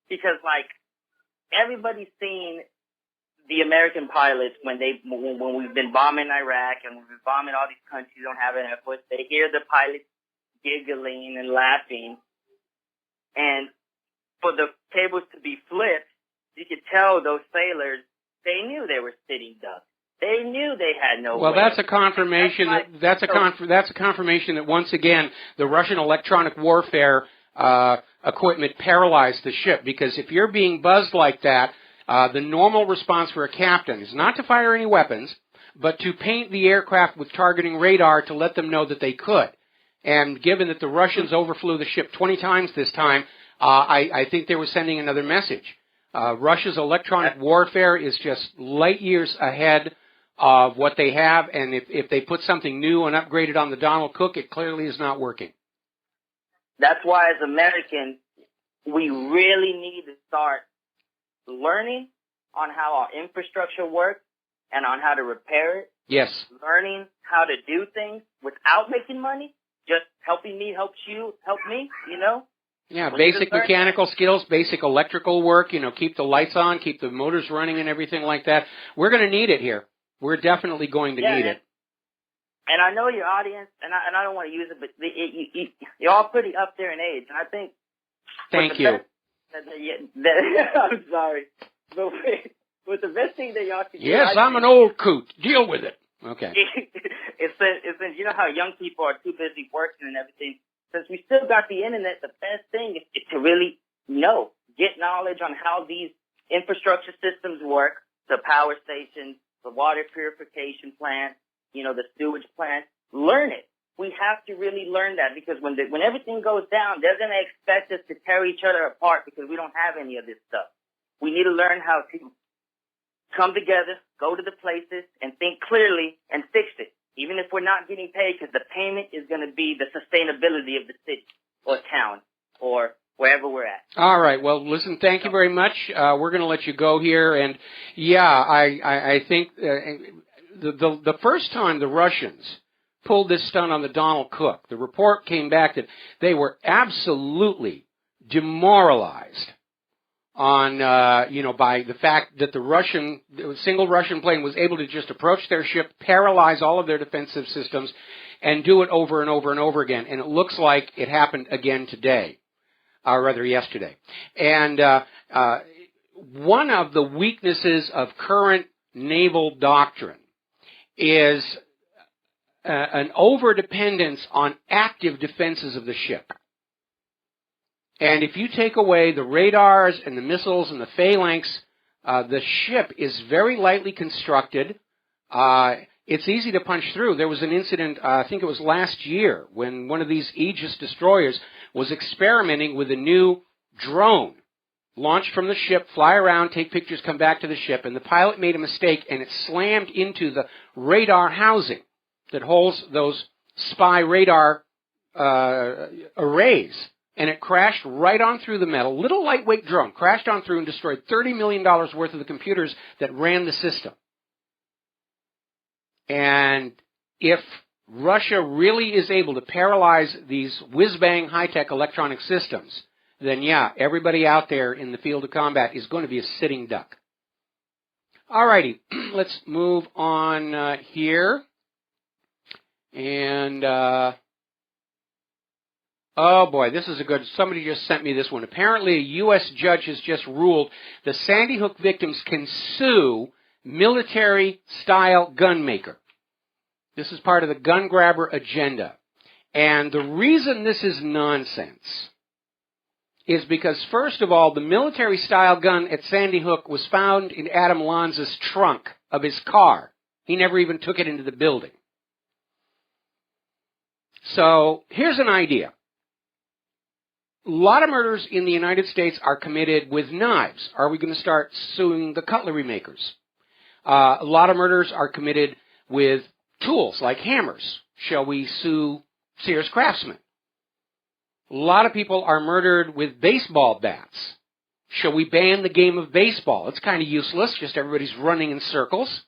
because like everybody's seen the American pilots when we've been bombing Iraq and we've been bombing all these countries don't have an airport. They hear the pilots giggling and laughing. And for the tables to be flipped, you could tell those sailors, they knew they were sitting ducks. They knew they had no Well, way. that's a confirmation. That's a confirmation that once again the Russian electronic warfare equipment paralyzed the ship. Because if you're being buzzed like that, the normal response for a captain is not to fire any weapons, but to paint the aircraft with targeting radar to let them know that they could. And given that the Russians overflew the ship 20 times this time, I think they were sending another message. Russia's electronic warfare is just light years ahead of what they have, and if they put something new and upgraded on the Donald Cook, it clearly is not working. That's why, as Americans, we really need to start learning on how our infrastructure works and on how to repair it. Yes. Learning how to do things without making money, just helping me helps you, help me, you know? Yeah, basic mechanical skills, basic electrical work, you know, keep the lights on, keep the motors running and everything like that. We're going to need it here. We're definitely going to need it. And I know your audience, and I don't want to use it, but you're all pretty up there in age. And I think... Thank you. I'm sorry. But with the best thing that y'all can do... Yes, I'm an old coot. Deal with it. Okay. It's you know how young people are too busy working and everything. Since we still got the internet, the best thing is to really get knowledge on how these infrastructure systems work, the power stations, the water purification plant, the sewage plant. Learn it. We have to really learn that, because when everything goes down, they're going to expect us to tear each other apart because we don't have any of this stuff. We need to learn how to come together, go to the places, and think clearly and fix it, even if we're not getting paid, because the payment is going to be the sustainability of the city or town or wherever we're at. All right. Well, listen, thank you very much. We're going to let you go here. And, yeah, I think the first time the Russians pulled this stunt on the Donald Cook, the report came back that they were absolutely demoralized on, by the fact that the single Russian plane was able to just approach their ship, paralyze all of their defensive systems, and do it over and over and over again. And it looks like it happened again today, or rather yesterday. And one of the weaknesses of current naval doctrine is an overdependence on active defenses of the ship. And if you take away the radars and the missiles and the phalanx, the ship is very lightly constructed. It's easy to punch through. There was an incident, I think it was last year, when one of these Aegis destroyers was experimenting with a new drone. Launch from the ship, fly around, take pictures, come back to the ship, and the pilot made a mistake, and it slammed into the radar housing that holds those spy radar arrays, and it crashed right on through the metal. Little lightweight drone crashed on through and destroyed $30 million worth of the computers that ran the system. And if Russia really is able to paralyze these whiz-bang high-tech electronic systems, then yeah, everybody out there in the field of combat is going to be a sitting duck. All righty, let's move on here. And, oh boy, this is somebody just sent me this one. Apparently a U.S. judge has just ruled the Sandy Hook victims can sue military-style gun maker. This is part of the gun grabber agenda. And the reason this is nonsense is because, first of all, the military-style gun at Sandy Hook was found in Adam Lanza's trunk of his car. He never even took it into the building. So here's an idea. A lot of murders in the United States are committed with knives. Are we going to start suing the cutlery makers? A lot of murders are committed with tools like hammers. Shall we sue Sears Craftsman? A lot of people are murdered with baseball bats. Shall we ban the game of baseball? It's kind of useless, just everybody's running in circles.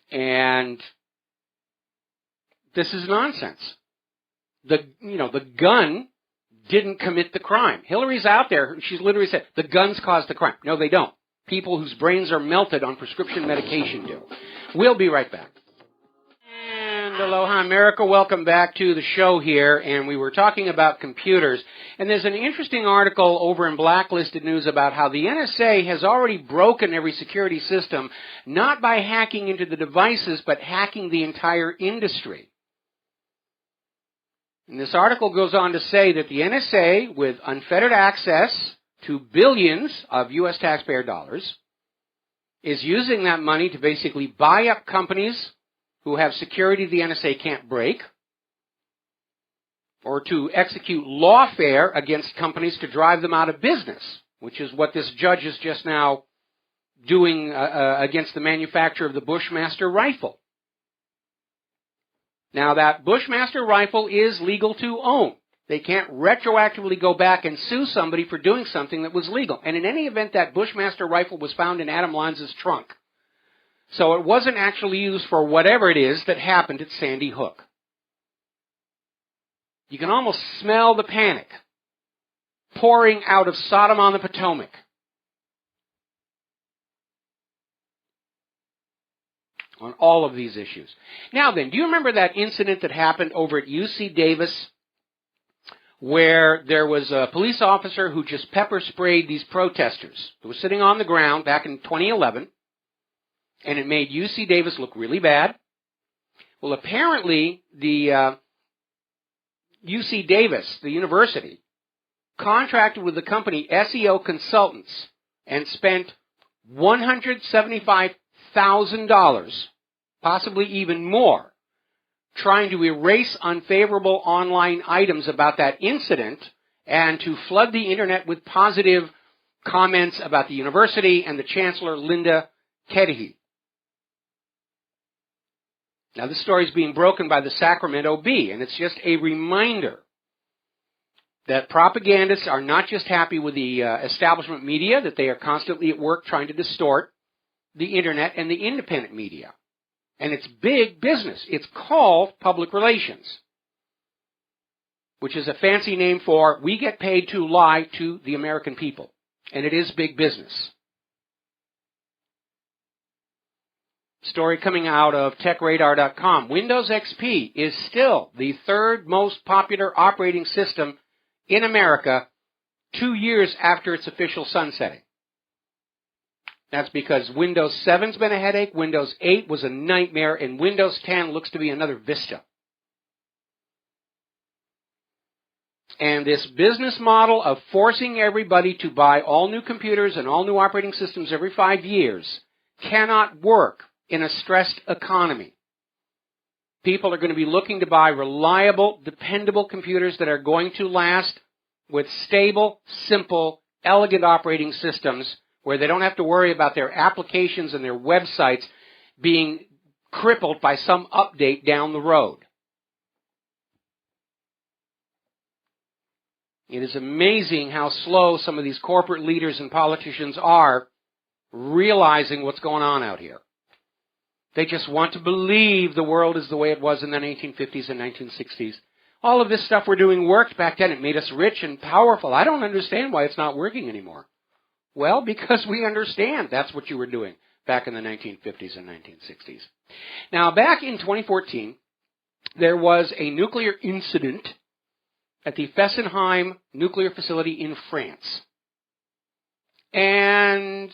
And this is nonsense. The gun didn't commit the crime. Hillary's out there. She's literally said, the guns caused the crime. No, they don't. People whose brains are melted on prescription medication do. We'll be right back. And aloha America, welcome back to the show here, and we were talking about computers, and there's an interesting article over in Blacklisted News about how the NSA has already broken every security system, not by hacking into the devices, but hacking the entire industry. And this article goes on to say that the NSA, with unfettered access to billions of U.S. taxpayer dollars, is using that money to basically buy up companies who have security the NSA can't break, or to execute lawfare against companies to drive them out of business, which is what this judge is just now doing against the manufacturer of the Bushmaster rifle. Now, that Bushmaster rifle is legal to own. They can't retroactively go back and sue somebody for doing something that was legal. And in any event, that Bushmaster rifle was found in Adam Lanza's trunk. So it wasn't actually used for whatever it is that happened at Sandy Hook. You can almost smell the panic pouring out of Sodom on the Potomac. On all of these issues. Now then, do you remember that incident that happened over at UC Davis where there was a police officer who just pepper sprayed these protesters who were sitting on the ground back in 2011, and it made UC Davis look really bad? Well, apparently the UC Davis, the university, contracted with the company SEO Consultants and spent $175,000, possibly even more, trying to erase unfavorable online items about that incident and to flood the internet with positive comments about the university and the Chancellor, Linda Kedehi. Now, this story is being broken by the Sacramento Bee, and it's just a reminder that propagandists are not just happy with the establishment media, that they are constantly at work trying to distort the internet and the independent media. And it's big business. It's called public relations, which is a fancy name for we get paid to lie to the American people. And it is big business. Story coming out of TechRadar.com. Windows XP is still the third most popular operating system in America 2 years after its official sunsetting. That's because Windows 7's been a headache, Windows 8 was a nightmare, and Windows 10 looks to be another Vista. And this business model of forcing everybody to buy all new computers and all new operating systems every 5 years cannot work in a stressed economy. People are going to be looking to buy reliable, dependable computers that are going to last with stable, simple, elegant operating systems where they don't have to worry about their applications and their websites being crippled by some update down the road. It is amazing how slow some of these corporate leaders and politicians are realizing what's going on out here. They just want to believe the world is the way it was in the 1950s and 1960s. All of this stuff we're doing worked back then. It made us rich and powerful. I don't understand why it's not working anymore. Well, because we understand that's what you were doing back in the 1950s and 1960s. Now, back in 2014, there was a nuclear incident at the Fessenheim nuclear facility in France. And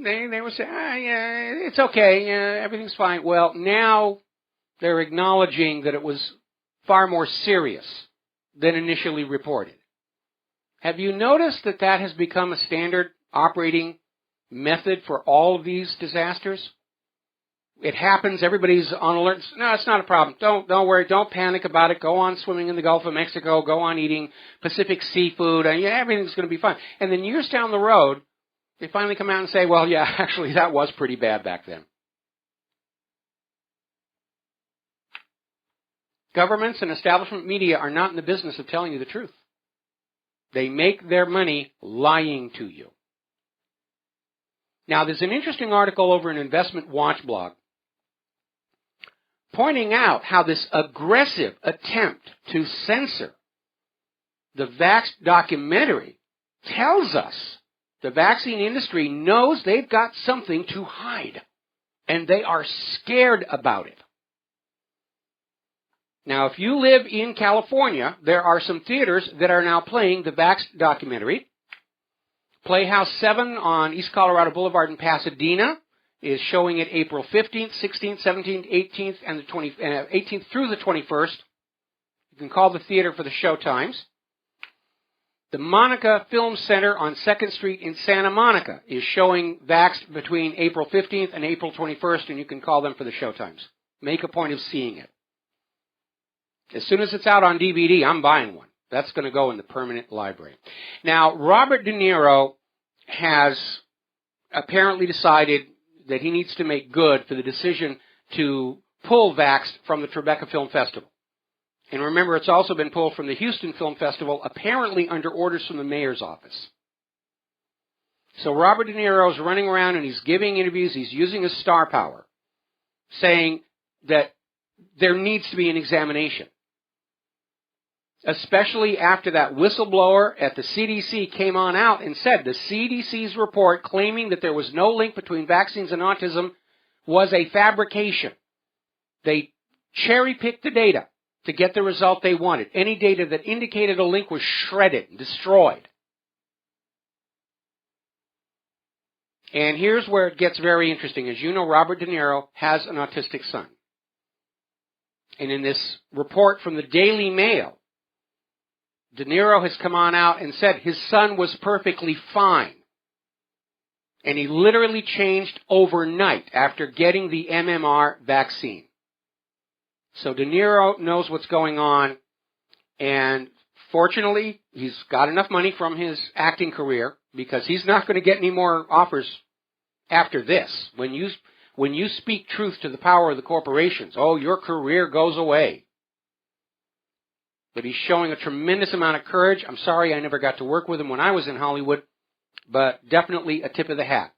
they were saying, yeah, it's okay, everything's fine. Well, now they're acknowledging that it was far more serious than initially reported. Have you noticed that that has become a standard operating method for all of these disasters? It happens, everybody's on alert. No, it's not a problem. Don't worry, don't panic about it. Go on swimming in the Gulf of Mexico. Go on eating Pacific seafood. Yeah, everything's going to be fine. And then years down the road, they finally come out and say, well, yeah, actually, that was pretty bad back then. Governments and establishment media are not in the business of telling you the truth. They make their money lying to you. Now, there's an interesting article over in Investment Watch blog pointing out how this aggressive attempt to censor the Vax documentary tells us the vaccine industry knows they've got something to hide, and they are scared about it. Now, if you live in California, there are some theaters that are now playing the Vaxxed documentary. Playhouse 7 on East Colorado Boulevard in Pasadena is showing it April 15th, 16th, 17th, 18th, and the 18th through the 21st. You can call the theater for the show times. The Monica Film Center on 2nd Street in Santa Monica is showing Vaxxed between April 15th and April 21st, and you can call them for the show times. Make a point of seeing it. As soon as it's out on DVD, I'm buying one. That's going to go in the permanent library. Now, Robert De Niro has apparently decided that he needs to make good for the decision to pull Vaxxed from the Tribeca Film Festival. And remember, it's also been pulled from the Houston Film Festival, apparently under orders from the mayor's office. So Robert De Niro is running around and he's giving interviews, he's using his star power, saying that there needs to be an examination. Especially after that whistleblower at the CDC came on out and said the CDC's report claiming that there was no link between vaccines and autism was a fabrication. They cherry-picked the data to get the result they wanted. Any data that indicated a link was shredded, destroyed. And here's where it gets very interesting. As you know, Robert De Niro has an autistic son. And in this report from the Daily Mail, De Niro has come on out and said his son was perfectly fine. And he literally changed overnight after getting the MMR vaccine. So De Niro knows what's going on, and fortunately, he's got enough money from his acting career because he's not going to get any more offers after this. When you speak truth to the power of the corporations, oh, your career goes away. But he's showing a tremendous amount of courage. I'm sorry I never got to work with him when I was in Hollywood, but definitely a tip of the hat.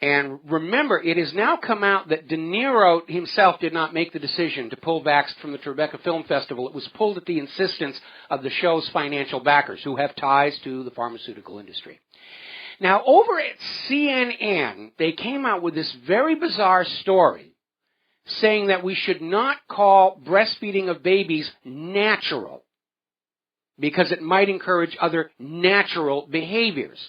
And remember, it has now come out that De Niro himself did not make the decision to pull Vaxxed from the Tribeca Film Festival. It was pulled at the insistence of the show's financial backers, who have ties to the pharmaceutical industry. Now, over at CNN, they came out with this very bizarre story saying that we should not call breastfeeding of babies natural because it might encourage other natural behaviors.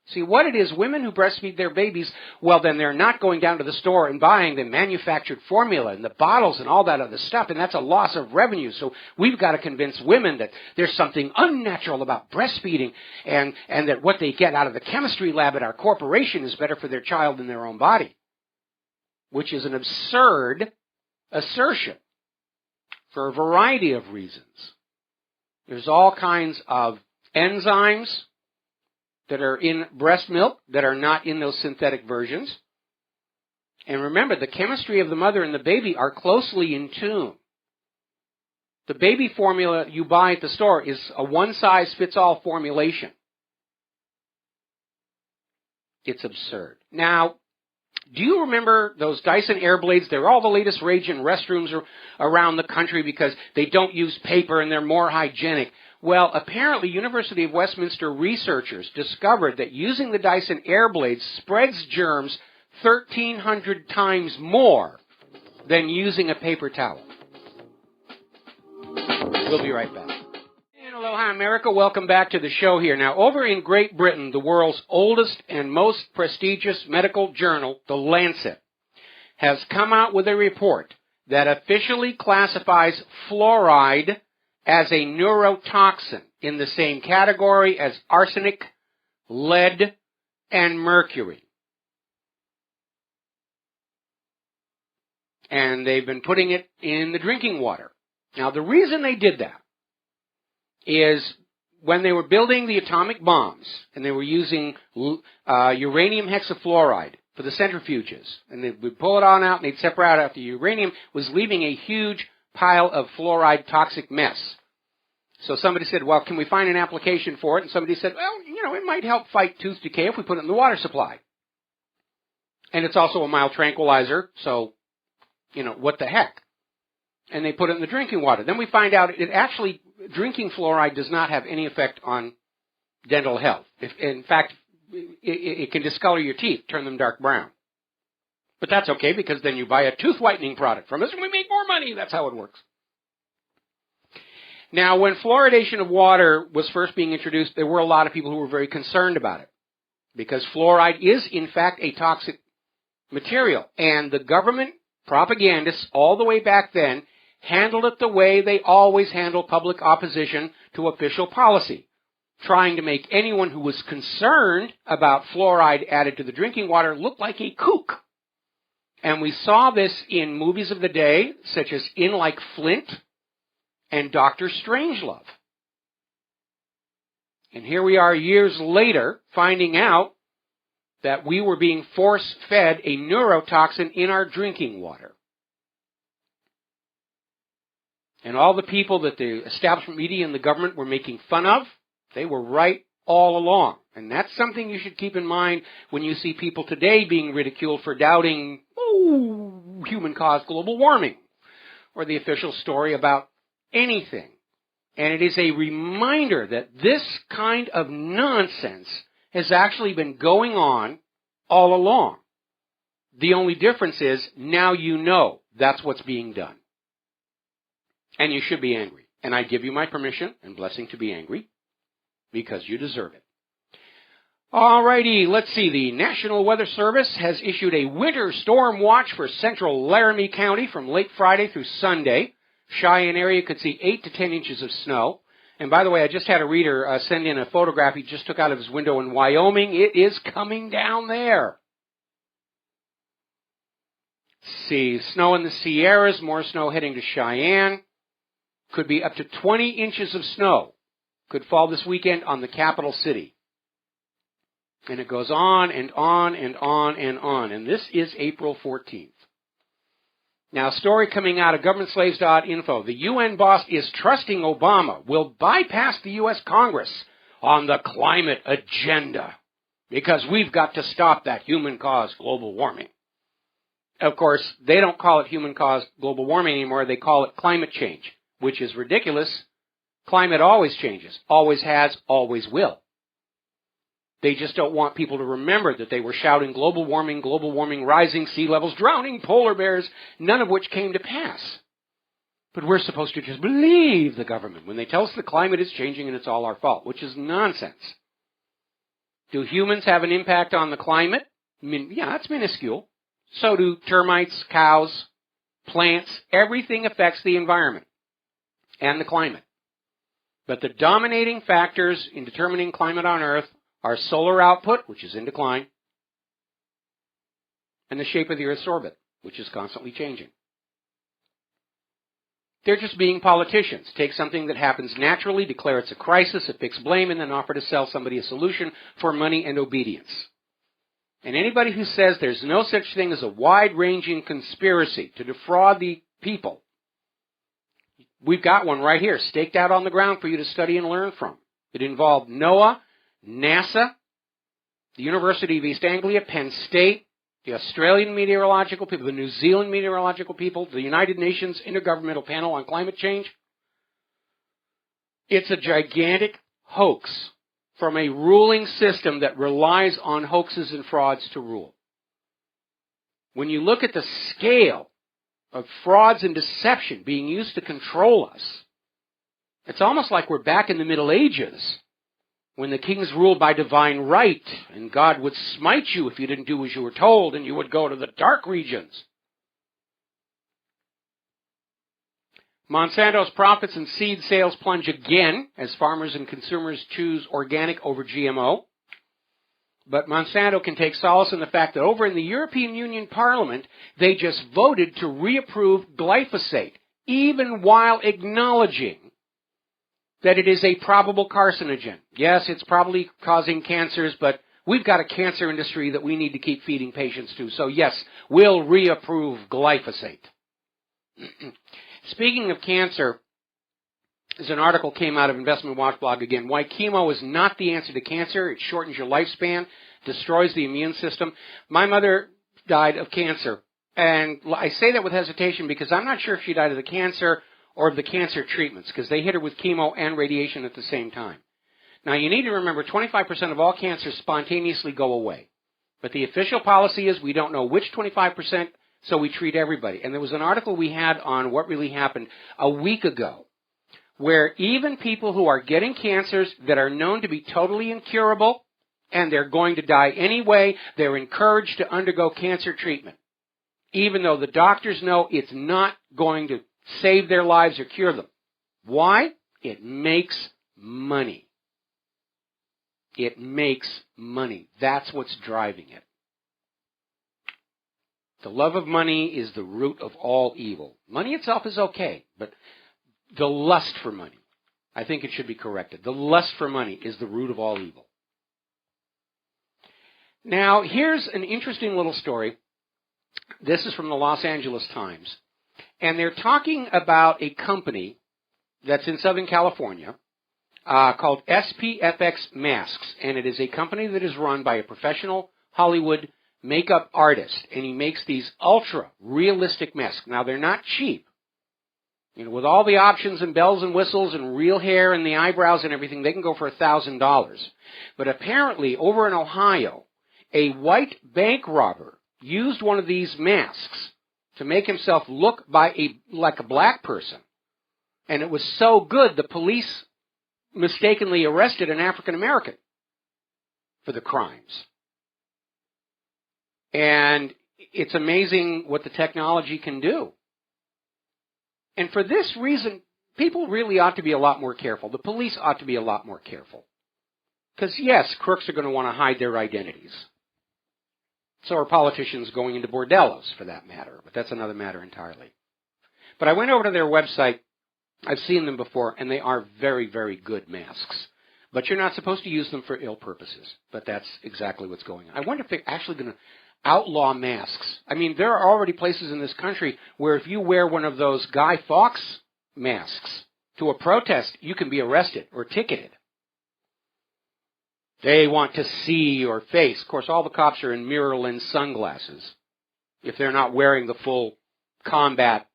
See, what it is, women who breastfeed their babies, well, then they're not going down to the store and buying the manufactured formula and the bottles and all that other stuff, and that's a loss of revenue. So we've got to convince women that there's something unnatural about breastfeeding and that what they get out of the chemistry lab at our corporation is better for their child than their own body, which is an absurd assertion for a variety of reasons. There's all kinds of enzymes that are in breast milk that are not in those synthetic versions. And remember, the chemistry of the mother and the baby are closely in tune. The baby formula you buy at the store is a one-size-fits-all formulation. It's absurd. Now, do you remember those Dyson Airblades? They're all the latest rage in restrooms around the country because they don't use paper and they're more hygienic. Well, apparently, University of Westminster researchers discovered that using the Dyson Airblades spreads germs 1,300 times more than using a paper towel. We'll be right back. And aloha, America. Welcome back to the show here. Now, over in Great Britain, the world's oldest and most prestigious medical journal, The Lancet, has come out with a report that officially classifies fluoride as a neurotoxin in the same category as arsenic, lead, and mercury. And they've been putting it in the drinking water. Now, the reason they did that is when they were building the atomic bombs, and they were using uranium hexafluoride for the centrifuges, and they would pull it on out, and they'd separate out the uranium, was leaving a huge pile of fluoride toxic mess. So somebody said, well, can we find an application for it? And somebody said, well, it might help fight tooth decay if we put it in the water supply. And it's also a mild tranquilizer, so, what the heck? And they put it in the drinking water. Then we find out drinking fluoride does not have any effect on dental health. In fact, it can discolor your teeth, turn them dark brown. But that's okay, because then you buy a tooth whitening product from us and we make more money. That's how it works. Now, when fluoridation of water was first being introduced, there were a lot of people who were very concerned about it, because fluoride is, in fact, a toxic material. And the government propagandists all the way back then handled it the way they always handle public opposition to official policy, trying to make anyone who was concerned about fluoride added to the drinking water look like a kook. And we saw this in movies of the day, such as In Like Flint and Dr. Strangelove. And here we are years later finding out that we were being force-fed a neurotoxin in our drinking water. And all the people that the establishment media and the government were making fun of, they were right all along. And that's something you should keep in mind when you see people today being ridiculed for doubting human-caused global warming or the official story about anything. And it is a reminder that this kind of nonsense has actually been going on all along. The only difference is now you know that's what's being done. And you should be angry. And I give you my permission and blessing to be angry, because you deserve it. All righty, let's see. The National Weather Service has issued a winter storm watch for central Laramie County from late Friday through Sunday. Cheyenne area could see 8 to 10 inches of snow. And by the way, I just had a reader send in a photograph he just took out of his window in Wyoming. It is coming down there. Let's see, snow in the Sierras, more snow heading to Cheyenne. Could be up to 20 inches of snow. Could fall this weekend on the capital city. And it goes on and on and on and on. And this is April 14th. Now, a story coming out of governmentslaves.info. The UN boss is trusting Obama will bypass the U.S. Congress on the climate agenda, because we've got to stop that human-caused global warming. Of course, they don't call it human-caused global warming anymore. They call it climate change, which is ridiculous. Climate always changes, always has, always will. They just don't want people to remember that they were shouting global warming, rising sea levels, drowning polar bears, none of which came to pass. But we're supposed to just believe the government when they tell us the climate is changing and it's all our fault, which is nonsense. Do humans have an impact on the climate? I mean, yeah, it's minuscule. So do termites, cows, plants. Everything affects the environment and the climate. But the dominating factors in determining climate on Earth are solar output, which is in decline, and the shape of the Earth's orbit, which is constantly changing. They're just being politicians. Take something that happens naturally, declare it's a crisis, affix blame, and then offer to sell somebody a solution for money and obedience. And anybody who says there's no such thing as a wide-ranging conspiracy to defraud the people, we've got one right here, staked out on the ground for you to study and learn from. It involved NOAA, NASA, the University of East Anglia, Penn State, the Australian meteorological people, the New Zealand meteorological people, the United Nations Intergovernmental Panel on Climate Change. It's a gigantic hoax from a ruling system that relies on hoaxes and frauds to rule. When you look at the scale of frauds and deception being used to control us, it's almost like we're back in the Middle Ages, when the kings ruled by divine right, and God would smite you if you didn't do as you were told, and you would go to the dark regions. Monsanto's profits and seed sales plunge again as farmers and consumers choose organic over GMO. But Monsanto can take solace in the fact that over in the European Union Parliament, they just voted to reapprove glyphosate, even while acknowledging that it is a probable carcinogen. Yes, it's probably causing cancers, but we've got a cancer industry that we need to keep feeding patients to. So yes, we'll reapprove glyphosate. Speaking of cancer, there's an article came out of Investment Watch blog again. Why chemo is not the answer to cancer. It shortens your lifespan, destroys the immune system. My mother died of cancer. And I say that with hesitation because I'm not sure if she died of the cancer or of the cancer treatments, because they hit her with chemo and radiation at the same time. Now, you need to remember 25% of all cancers spontaneously go away. But the official policy is we don't know which 25%, so we treat everybody. And there was an article we had on What Really Happened a week ago where even people who are getting cancers that are known to be totally incurable and they're going to die anyway, they're encouraged to undergo cancer treatment, even though the doctors know it's not going to save their lives or cure them. Why? It makes money. It makes money. That's what's driving it. The love of money is the root of all evil. Money itself is okay, but the lust for money, I think it should be corrected. The lust for money is the root of all evil. Now, here's an interesting little story. This is from the Los Angeles Times. And they're talking about a company that's in Southern California called SPFX Masks. And it is a company that is run by a professional Hollywood makeup artist. And he makes these ultra-realistic masks. Now, they're not cheap. You know, with all the options and bells and whistles and real hair and the eyebrows and everything, they can go for $1,000. But apparently, over in Ohio, a white bank robber used one of these masks to make himself look like a black person. And it was so good, the police mistakenly arrested an African American for the crimes. And it's amazing what the technology can do. And for this reason, people really ought to be a lot more careful. The police ought to be a lot more careful. Because, yes, crooks are going to want to hide their identities. So are politicians going into bordellos, for that matter. But that's another matter entirely. But I went over to their website. I've seen them before, and they are very, very good masks. But you're not supposed to use them for ill purposes. But that's exactly what's going on. I wonder if they're actually going to outlaw masks. I mean, there are already places in this country where if you wear one of those Guy Fawkes masks to a protest, you can be arrested or ticketed. They want to see your face. Of course, all the cops are in mirror lens sunglasses if they're not wearing the full combat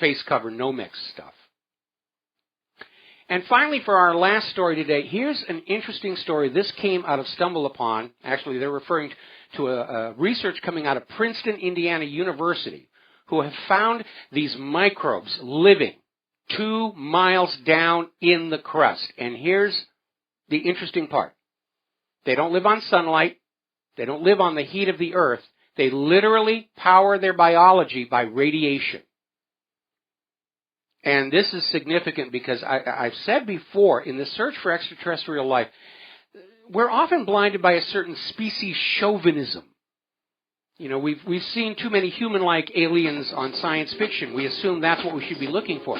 face cover no-mix stuff. And finally, for our last story today, here's an interesting story. This came out of StumbleUpon. Actually, they're referring to a research coming out of Princeton, Indiana University, who have found these microbes living 2 miles down in the crust. And here's the interesting part. They don't live on sunlight. They don't live on the heat of the earth. They literally power their biology by radiation. And this is significant because I've said before, in the search for extraterrestrial life, we're often blinded by a certain species chauvinism. You know, we've seen too many human-like aliens on science fiction. We assume that's what we should be looking for.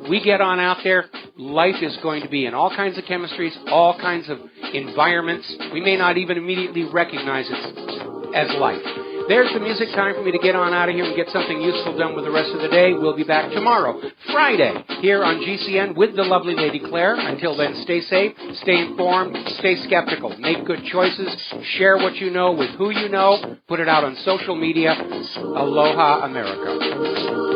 We get on out there, life is going to be in all kinds of chemistries, all kinds of environments. We may not even immediately recognize it as life. There's the music. Time for me to get on out of here and get something useful done with the rest of the day. We'll be back tomorrow, Friday, here on GCN with the lovely Lady Claire. Until then, stay safe, stay informed, stay skeptical, make good choices, share what you know with who you know, put it out on social media. Aloha, America.